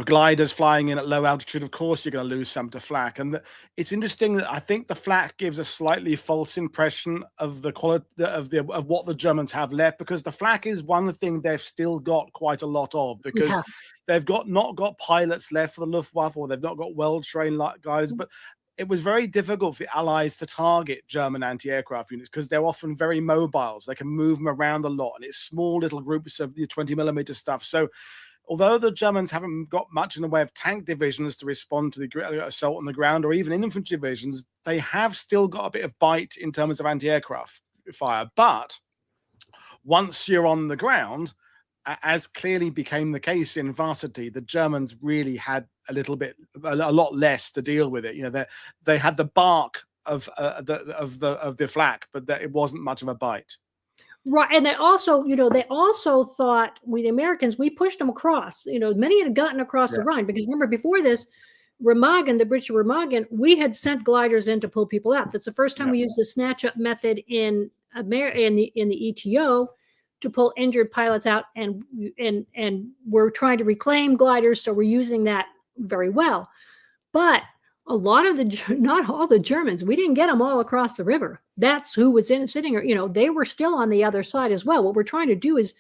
gliders flying in at low altitude, of course, you're going to lose some to flak. And it's interesting that I think the flak gives a slightly false impression of the quality of what the Germans have left, because the flak is one thing they've still got quite a lot of, because they've not got pilots left for the Luftwaffe, or they've not got well-trained guys, but it was very difficult for the Allies to target German anti-aircraft units because they're often very mobile. So they can move them around a lot, and it's small little groups of 20mm stuff. So although the Germans haven't got much in the way of tank divisions to respond to the assault on the ground, or even infantry divisions, they have still got a bit of bite in terms of anti-aircraft fire. But once you're on the ground, as clearly became the case in Varsity, the Germans really had a lot less to deal with it. They had the bark of the flak, but it wasn't much of a bite. Right, and they also thought, we the Americans, we pushed them across. Many had gotten across the Rhine, because remember, before this, Remagen, the British Remagen, we had sent gliders in to pull people out. That's the first time we used the snatch up method in the ETO to pull injured pilots out, and we're trying to reclaim gliders, so we're using that very well. But a lot of not all the Germans, we didn't get them all across the river. That's who was sitting, they were still on the other side as well. What we're trying to do is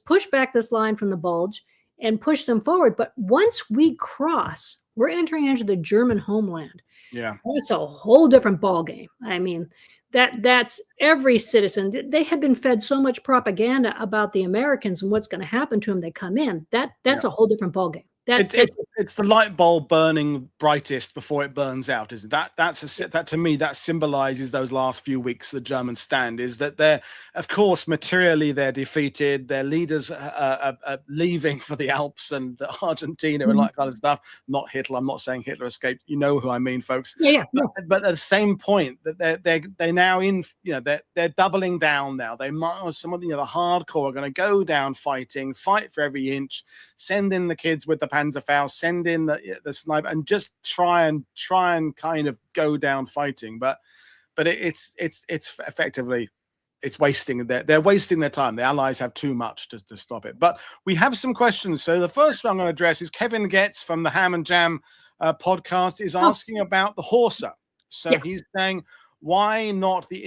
push back this line from the bulge and push them forward. But once we cross, we're entering into the German homeland. Yeah, it's a whole different ballgame. I mean, that's every citizen. They have been fed so much propaganda about the Americans and what's going to happen to them. They come in. That's a whole different ballgame. It's the light bulb burning brightest before it burns out, isn't it? That to me, that symbolizes those last few weeks the German stand, is that they're, of course, materially they're defeated, their leaders are leaving for the Alps and Argentina and that kind of stuff. Not Hitler. I'm not saying Hitler escaped. You know who I mean, folks. But at the same point that they're now in, they're doubling down now. Some of the hardcore are going to go down fighting, fight for every inch, send in the kids with the Panzerfaust, send in the sniper, and just try and kind of go down fighting. But it's effectively, it's wasting they're wasting their time. The Allies have too much to stop it. But we have some questions. So the first one I'm going to address is Kevin Getz from the Ham and Jam podcast is asking about the Horsa. So he's saying, why not the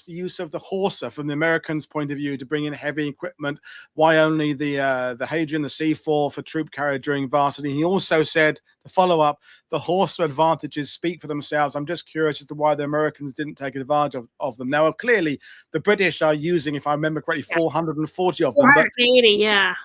use of the Horsa from the Americans' point of view to bring in heavy equipment? Why only the Hadrian, the C4 for troop carrier during Varsity? He also said, to follow up, the Horsa advantages speak for themselves. I'm just curious as to why the Americans didn't take advantage of them. Now, clearly, the British are using, if I remember correctly, 440 of them. 480,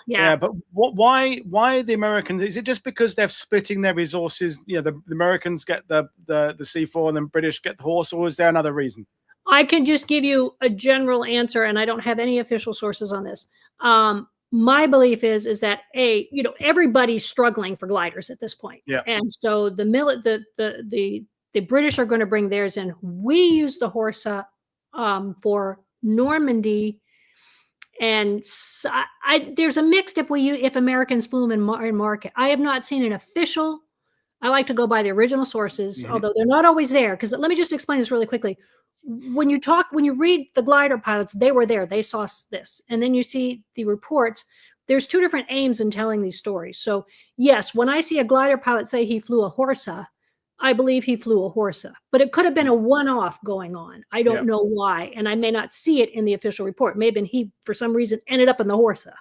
yeah. But why the Americans? Is it just because they're splitting their resources? The Americans get the C4 and then British get the Horse, or is there another reason? I can just give you a general answer, and I don't have any official sources on this. My belief is that everybody's struggling for gliders at this point, and so the British are going to bring theirs in. We use the Horsa for Normandy, and there's a mixed if Americans flew them in market. I have not seen an official. I like to go by the original sources, although they're not always there. Because let me just explain this really quickly. When you read the glider pilots, they were there. They saw this. And then you see the reports. There's two different aims in telling these stories. So, yes, when I see a glider pilot say he flew a Horsa, I believe he flew a Horsa. But it could have been a one-off going on. I don't know why. And I may not see it in the official report. Maybe he, for some reason, ended up in the Horsa.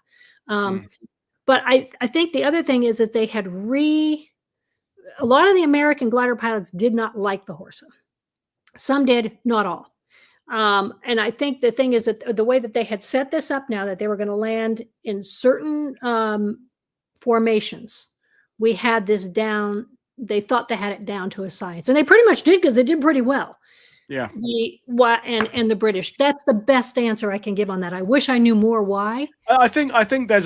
But I think the other thing is that they had a lot of the American glider pilots did not like the Horsa. Some did, not all. And I think the thing is that the way that they had set this up now, that they were going to land in certain formations, we had this down. They thought they had it down to a science. And they pretty much did, because they did pretty well. Yeah. And the British. That's the best answer I can give on that. I wish I knew more why. I think there's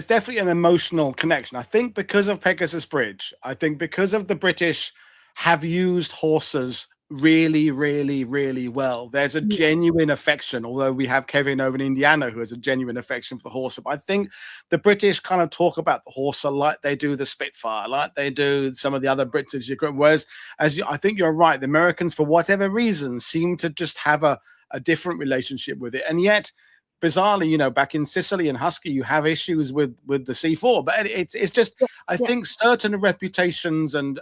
definitely an emotional connection. I think because of Pegasus Bridge, I think because of the British have used Horsas really, really, really well. There's a genuine affection, although we have Kevin over in Indiana who has a genuine affection for the Horsa. But I think the British kind of talk about the Horsa like they do the Spitfire, like they do some of the other British equipment. Whereas, I think you're right, the Americans, for whatever reason, seem to just have a different relationship with it. And yet, bizarrely, back in Sicily and Husky, you have issues with the C4. But it's just, I think certain reputations and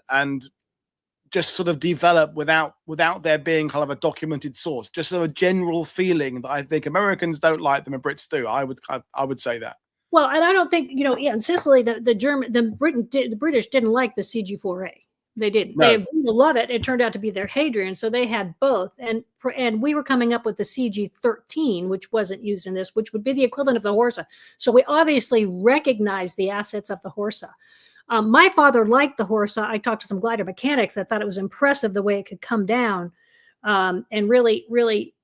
just sort of develop without there being kind of a documented source, just sort of a general feeling that I think Americans don't like them and Brits do. I would say that. Well, and I don't think, in Sicily, the British didn't like the CG4A. They didn't. No. They agreed to love it. It turned out to be their Hadrian, so they had both. And we were coming up with the CG13, which wasn't used in this, which would be the equivalent of the Horsa. So we obviously recognized the assets of the Horsa. My father liked the Horsa. I talked to some glider mechanics. I thought it was impressive the way it could come down and really, really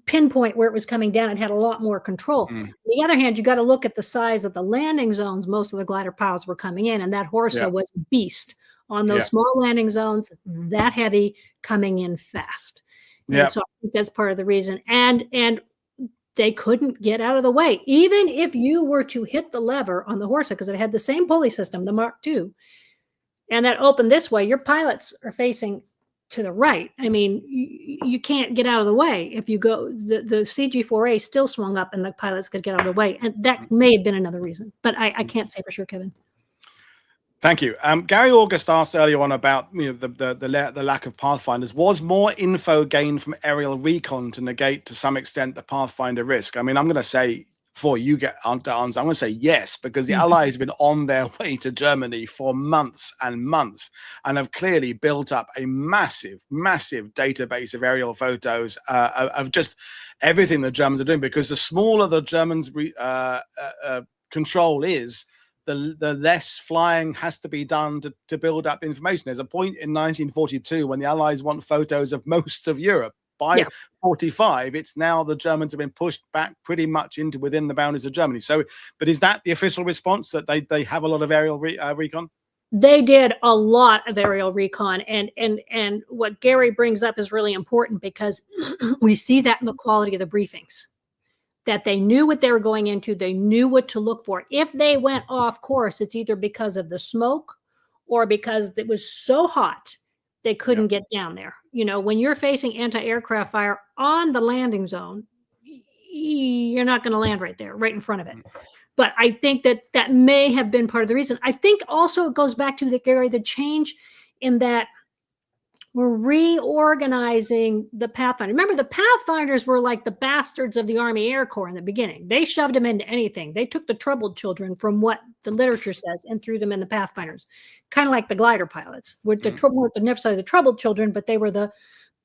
pinpoint where it was coming down. It had a lot more control. On the other hand, you got to look at the size of the landing zones most of the glider pilots were coming in, and that Horsa was a beast on those small landing zones, that heavy, coming in fast. And so I think that's part of the reason. And they couldn't get out of the way. Even if you were to hit the lever on the Horsa, because it had the same pulley system, the Mark II, and that opened this way, your pilots are facing to the right. I mean, you can't get out of the way. If you go, the CG4A still swung up and the pilots could get out of the way. And that may have been another reason, but I can't say for sure, Kevin. Thank you. Gary August asked earlier on about the lack of Pathfinders. Was more info gained from aerial recon to negate to some extent the Pathfinder risk? I mean, I'm going to say, before you get on to answer, I'm going to say yes, because the Allies have been on their way to Germany for months and months and have clearly built up a massive, massive database of aerial photos of just everything the Germans are doing, because the smaller the Germans control is, the less flying has to be done to build up information. There's a point in 1942 when the Allies want photos of most of Europe. By 45, it's now the Germans have been pushed back pretty much into within the boundaries of Germany. So, but is that the official response, that they have a lot of aerial recon? They did a lot of aerial recon, and what Gary brings up is really important, because we see that in the quality of the briefings, that they knew what they were going into, they knew what to look for. If they went off course, it's either because of the smoke or because it was so hot they couldn't get down there. You know, when you're facing anti-aircraft fire on the landing zone, you're not going to land right there, right in front of it. But I think that may have been part of the reason. I think also it goes back to the change in that we're reorganizing the Pathfinder. Remember, the Pathfinders were like the bastards of the Army Air Corps in the beginning. They shoved them into anything. They took the troubled children, from what the literature says, and threw them in the Pathfinders. Kind of like the glider pilots. Weren't necessarily the troubled children, but they were the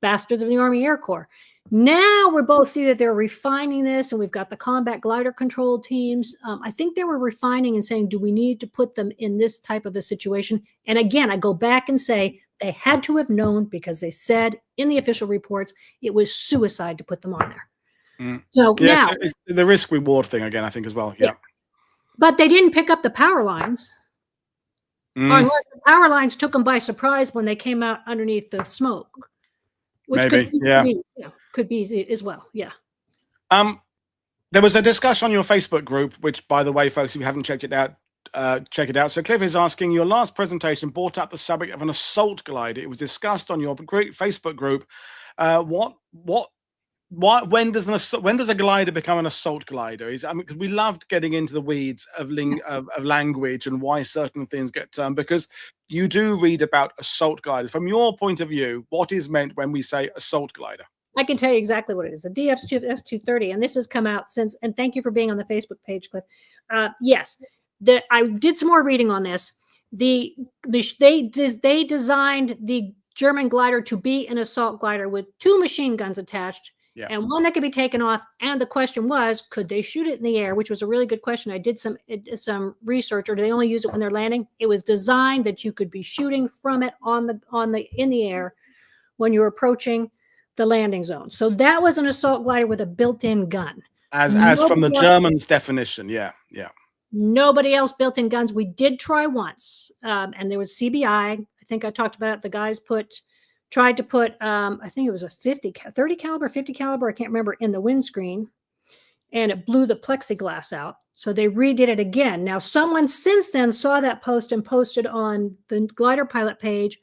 bastards of the Army Air Corps. Now we both see that they're refining this, and we've got the combat glider control teams. I think they were refining and saying, do we need to put them in this type of a situation? And again, I go back and say they had to have known, because they said in the official reports it was suicide to put them on there. So now it's the risk reward thing again, I think, as well. Yeah. But they didn't pick up the power lines, unless the power lines took them by surprise when they came out underneath the smoke. Which could be as well. Yeah. There was a discussion on your Facebook group, which, by the way, folks, if you haven't checked it out, check it out. So Cliff is asking, your last presentation brought up the subject of an assault glider. It was discussed on your Facebook group. When does a glider become an assault glider? Because we loved getting into the weeds of language and why certain things get termed, because you do read about assault gliders. From your point of view, what is meant when we say assault glider? I can tell you exactly what it is. A DF230, and this has come out since, and thank you for being on the Facebook page, Cliff. Yes, I did some more reading on this. They designed the German glider to be an assault glider with 2 machine guns attached, and one that could be taken off. And the question was, could they shoot it in the air? Which was a really good question. I did some research. Or do they only use it when they're landing? It was designed that you could be shooting from it in the air when you're approaching the landing zone. So that was an assault glider with a built-in gun. As from the German's definition, yeah. Nobody else built in guns. We did try once, and there was CBI. I think I talked about it. The guys tried to put, I think it was a 30 caliber, 50 caliber, I can't remember, in the windscreen, and it blew the plexiglass out. So they redid it again. Now, someone since then saw that post and posted on the Glider Pilot page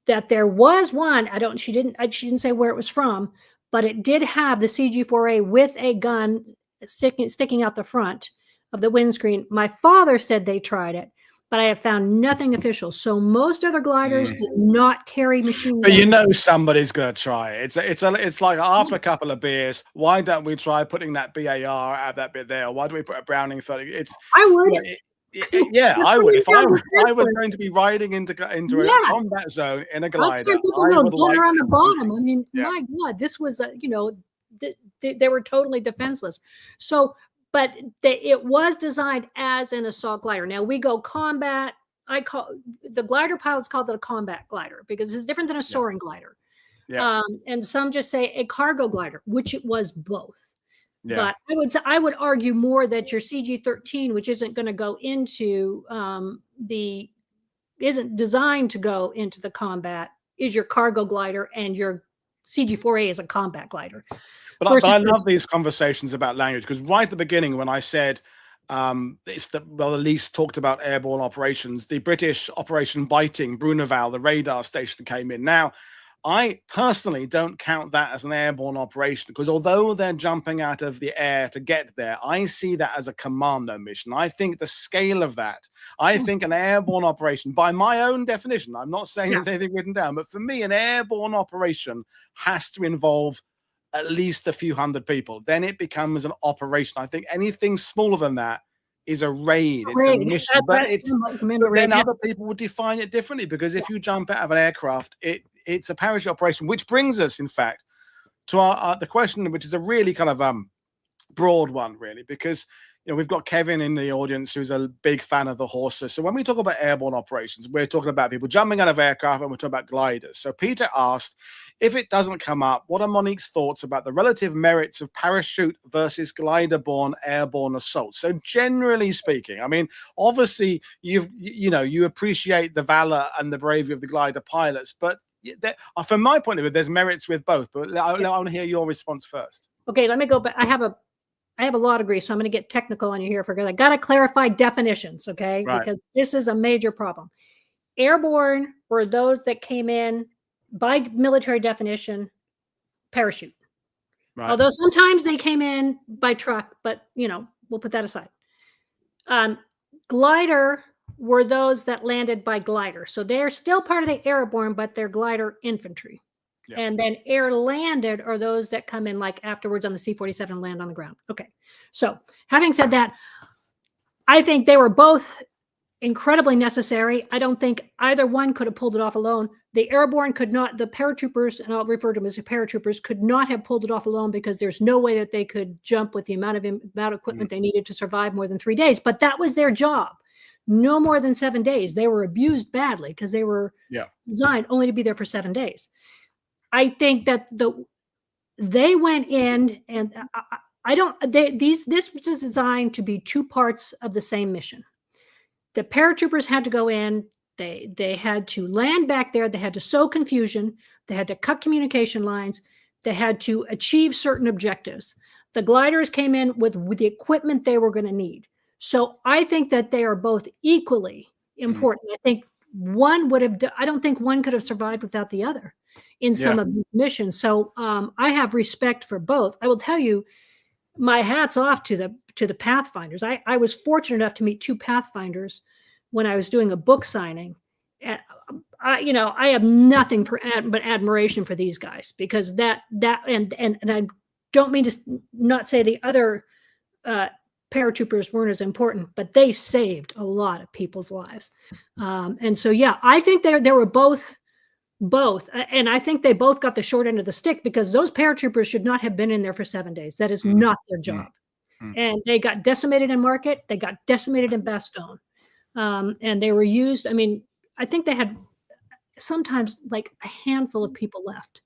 that there was one. She didn't say where it was from, but it did have the CG4A with a gun sticking out the front of the windscreen. My father said they tried it, but I have found nothing official. So most other gliders did not carry machine guns. But you know somebody's going to try it. It's like after a couple of beers, why don't we try putting that BAR out that bit there? Why do we put a Browning 30? I would. I would. If I was going to be riding into a combat zone in a glider, I would like on the bottom. I mean, my God, this was, they were totally defenseless. So, but it was designed as an assault glider. Now we go combat. The glider pilots called it a combat glider because it's different than a soaring glider. Yeah. And some just say a cargo glider, which it was both. Yeah. But I would argue more that your CG-13, which isn't going to go into isn't designed to go into the combat, is your cargo glider, and your CG-4A is a combat glider. But I love these conversations about language, because right at the beginning when I said at least talked about airborne operations, the British Operation Biting, Bruneval, the radar station came in. Now, I personally don't count that as an airborne operation, because although they're jumping out of the air to get there, I see that as a commando mission. I think the scale of that, I think an airborne operation, by my own definition, I'm not saying there's anything written down, but for me, an airborne operation has to involve at least a few hundred people. Then it becomes an operation. I think anything smaller than that is a raid. It's a mission. But then other people would define it differently, because if you jump out of an aircraft, it's a parachute operation, which brings us, in fact, to the question, which is a really kind of broad one, really, because we've got Kevin in the audience who's a big fan of the horses. So when we talk about airborne operations, we're talking about people jumping out of aircraft, and we're talking about gliders. So Peter asked, if it doesn't come up, what are Monique's thoughts about the relative merits of parachute versus glider-borne airborne assault? So generally speaking, I mean, obviously you appreciate the valor and the bravery of the glider pilots, but from my point of view, there's merits with both. But I want to hear your response first. Okay, let me go back. I have a law degree, so I'm going to get technical on you here I got to clarify definitions, okay? Right. Because this is a major problem. Airborne were those that came in by military definition, parachute. Right. Although sometimes they came in by truck, but we'll put that aside. Glider were those that landed by glider. So they're still part of the airborne, but they're glider infantry. Yeah. And then air landed are those that come in like afterwards on the C-47 and land on the ground. Okay. So having said that, I think they were both incredibly necessary. I don't think either one could have pulled it off alone. The airborne could not, the paratroopers, and I'll refer to them as the paratroopers, could not have pulled it off alone because there's no way that they could jump with the amount of equipment they needed to survive more than 3 days. But that was their job. No more than 7 days. They were abused badly because they were designed only to be there for 7 days. I think that they went in, and this was designed to be two parts of the same mission. The paratroopers had to go in, they had to land back there, they had to sow confusion, they had to cut communication lines, they had to achieve certain objectives. The gliders came in with the equipment they were going to need. So I think that they are both equally important. I think I don't think one could have survived without the other in some of these missions. So I have respect for both. I will tell you, my hat's off to the Pathfinders. I was fortunate enough to meet 2 Pathfinders when I was doing a book signing. And I have nothing but admiration for these guys, because and I don't mean to not say the other paratroopers weren't as important, but they saved a lot of people's lives. And so, I think they were both, and I think they both got the short end of the stick, because those paratroopers should not have been in there for 7 days. That is not their job. And they got decimated in Market. They got decimated in Bastogne. And they were used. I mean, I think they had sometimes like a handful of people left.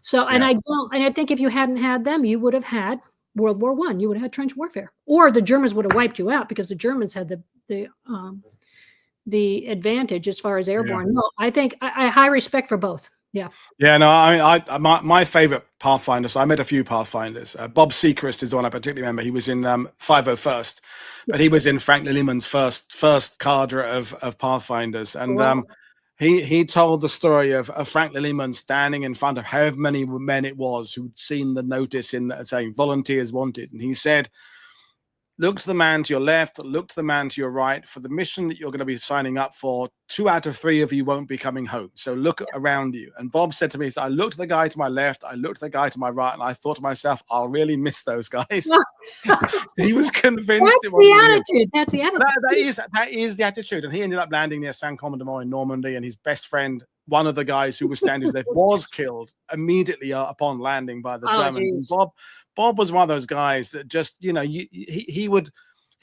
So, and I think if you hadn't had them, you would have had World War I. You would have had trench warfare, or the Germans would have wiped you out, because the Germans had the advantage as far as airborne. No, I think I high respect for both. Yeah. No, I mean, my favorite Pathfinder. So I met a few Pathfinders. Bob Sechrist is the one I particularly remember. He was in 501st, but he was in Frank Lillyman's first cadre of Pathfinders, and he told the story of Frank Lillyman standing in front of however many men it was who'd seen the notice saying volunteers wanted, and he said, look to the man to your left, look to the man to your right. For the mission that you're going to be signing up for, 2 out of 3 of you won't be coming home. So look around you. And Bob said to me, so I looked at the guy to my left, I looked at the guy to my right, and I thought to myself, I'll really miss those guys. He was convinced. That's the attitude. That's the attitude. That is the attitude. And he ended up landing near Saint-Commandement in Normandy, and his best friend, one of the guys who was standing there, was killed immediately upon landing by the Germans. Bob was one of those guys that just, he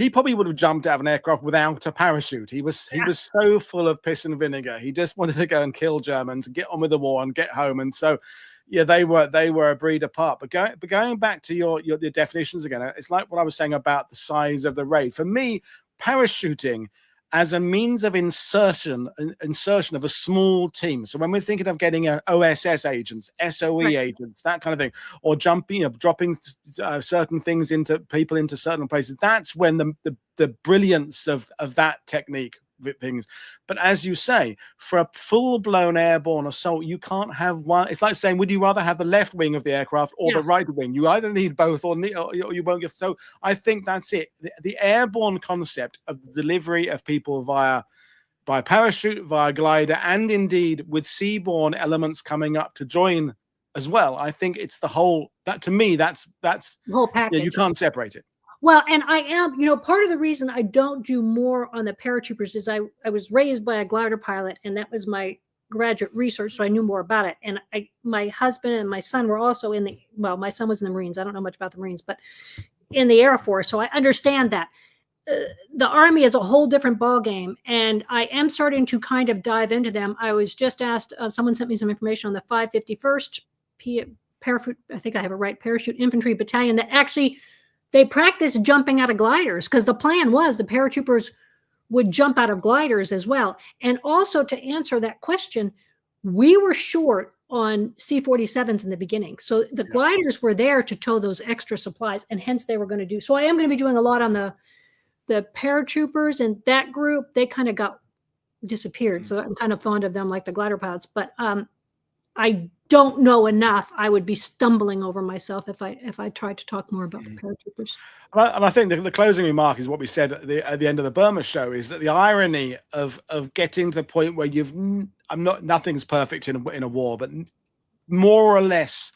probably would have jumped out of an aircraft without a parachute. He was so full of piss and vinegar. He just wanted to go and kill Germans, get on with the war, and get home. And so, they were a breed apart. But going back to your definitions again, it's like what I was saying about the size of the raid. For me, parachuting as a means of insertion of a small team. So when we're thinking of getting OSS agents, SOE agents, that kind of thing, or dropping certain things into certain places, that's when the brilliance of that technique things. But as you say, for a full-blown airborne assault, you can't have one. It's like saying, would you rather have the left wing of the aircraft or the right wing? You either need both or you won't get. So I think that's it. The airborne concept of the delivery of people by parachute, via glider, and indeed with seaborne elements coming up to join as well. I think it's the whole, that to me, that's the whole package. You can't separate it. Well, and I am, part of the reason I don't do more on the paratroopers is I was raised by a glider pilot, and that was my graduate research, so I knew more about it. And my husband and my son were also my son was in the Marines. I don't know much about the Marines, but in the Air Force, so I understand that. The Army is a whole different ballgame, and I am starting to kind of dive into them. I was just asked, someone sent me some information on the 551st Parachute, I think I have it right, Parachute Infantry Battalion, that actually they practiced jumping out of gliders, because the plan was the paratroopers would jump out of gliders as well. And also, to answer that question, we were short on C-47s in the beginning. So the gliders were there to tow those extra supplies, and hence they were going to do. So I am going to be doing a lot on the paratroopers, and that group, they kind of got disappeared. So I'm kind of fond of them, like the glider pilots, but I don't know enough. I would be stumbling over myself if I tried to talk more about the paratroopers. And I think the closing remark is what we said at the end of the Burma show, is that the irony of getting to the point where nothing's perfect in a war, but more or less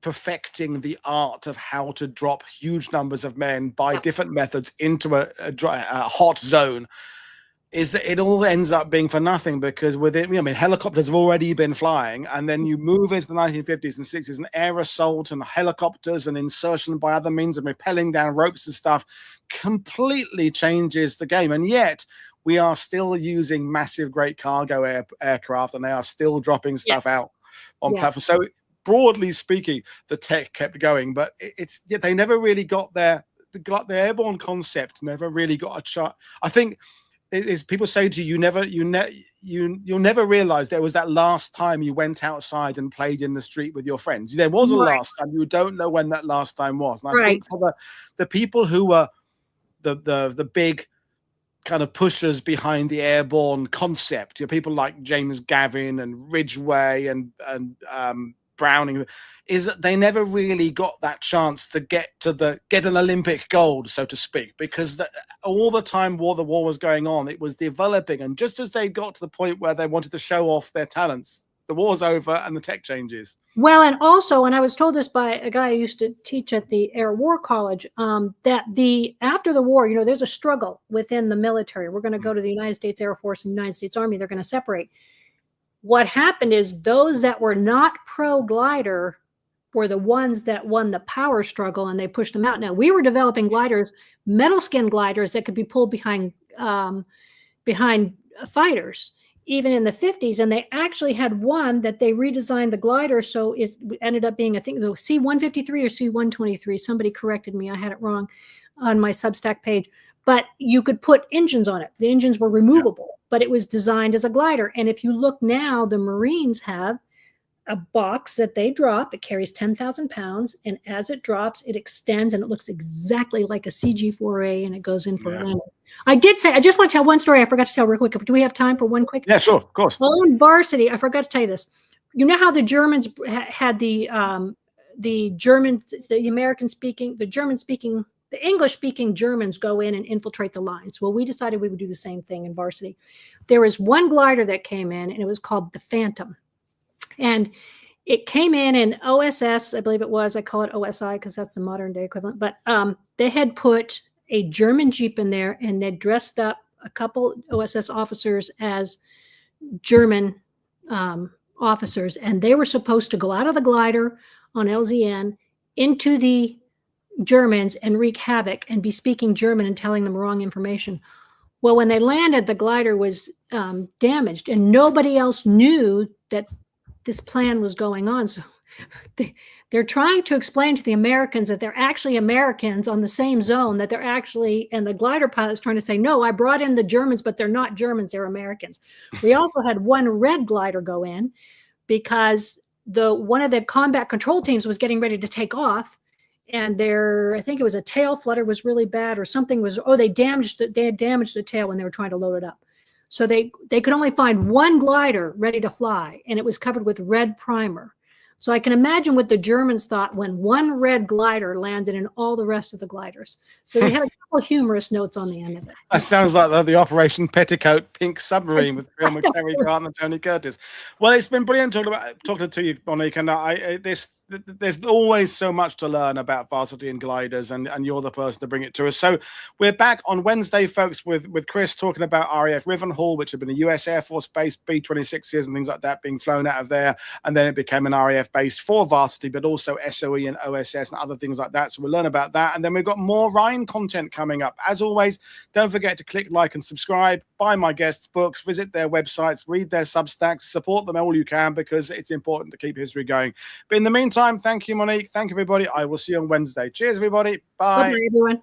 perfecting the art of how to drop huge numbers of men by different methods into a hot zone, is that it all ends up being for nothing, because within, I mean, helicopters have already been flying, and then you move into the 1950s and 60s, and air assault and helicopters and insertion by other means and rappelling down ropes and stuff completely changes the game. And yet we are still using massive, great cargo aircraft, and they are still dropping stuff out on platforms. So broadly speaking, the tech kept going, but they never really got the airborne concept never really got a shot. I think is people say to you, you'll never realize there was that last time you went outside and played in the street with your friends. There was a last time. You don't know when that last time was. And I think for the people who were the big kind of pushers behind the airborne concept, people like James Gavin and Ridgway and Browning, is that they never really got that chance to get an Olympic gold, so to speak, because all the time the war was going on, it was developing, and just as they got to the point where they wanted to show off their talents, the war's over and the tech changes. Well, and also, and I was told this by a guy who used to teach at the Air War College, that after the war, there's a struggle within the military. We're going to go to the United States Air Force and United States Army. They're going to separate. What happened is those that were not pro-glider were the ones that won the power struggle, and they pushed them out. Now, we were developing gliders, metal skin gliders that could be pulled behind fighters, even in the 50s. And they actually had one that they redesigned the glider, so it ended up being, I think, the C-153 or C-123. Somebody corrected me. I had it wrong on my Substack page. But you could put engines on it. The engines were removable, but it was designed as a glider. And if you look now, the Marines have a box that they drop. It carries 10,000 pounds. And as it drops, it extends, and it looks exactly like a CG-4A, and it goes in for a landing. I just want to tell one story I forgot to tell real quick. Do we have time for one quick? Yeah, sure, of course. On Varsity, I forgot to tell you this. You know how the Germans had the English-speaking Germans go in and infiltrate the lines. Well, we decided we would do the same thing in Varsity. There was one glider that came in, and it was called the Phantom. And it came in OSS, I believe it was. I call it OSI because that's the modern-day equivalent. But they had put a German Jeep in there, and they dressed up a couple OSS officers as German officers. And they were supposed to go out of the glider on LZN into the Germans and wreak havoc and be speaking German and telling them wrong information. Well, when they landed, the glider was damaged, and nobody else knew that this plan was going on. So they're trying to explain to the Americans that they're actually Americans on the same zone, that they're actually, and the glider pilot's trying to say, no, I brought in the Germans, but they're not Germans, they're Americans. We also had one red glider go in because one of the combat control teams was getting ready to take off, and I think it was a tail flutter was really bad, or something was, they had damaged the tail when they were trying to load it up. So they could only find one glider ready to fly, and it was covered with red primer. So I can imagine what the Germans thought when one red glider landed in all the rest of the gliders. So they had a couple of humorous notes on the end of it. That sounds like the Operation Petticoat Pink Submarine with Bill McCary, Grant, and Tony Curtis. Well, it's been brilliant talking to you, Monique, and there's always so much to learn about Varsity and gliders, and you're the person to bring it to us. So we're back on Wednesday, folks, with Chris talking about RAF Rivenhall, which had been a US Air Force base, B-26s and things like that being flown out of there, and then it became an RAF base for Varsity, but also SOE and OSS and other things like that. So we'll learn about that, and then we've got more Ryan content coming up. As always, don't forget to click like and subscribe, buy my guests' books, visit their websites, read their Substacks, support them all you can, because it's important to keep history going. But in the meantime, thank you, Monique. Thank you, everybody. I will see you on Wednesday. Cheers, everybody. Bye. Bye, everyone.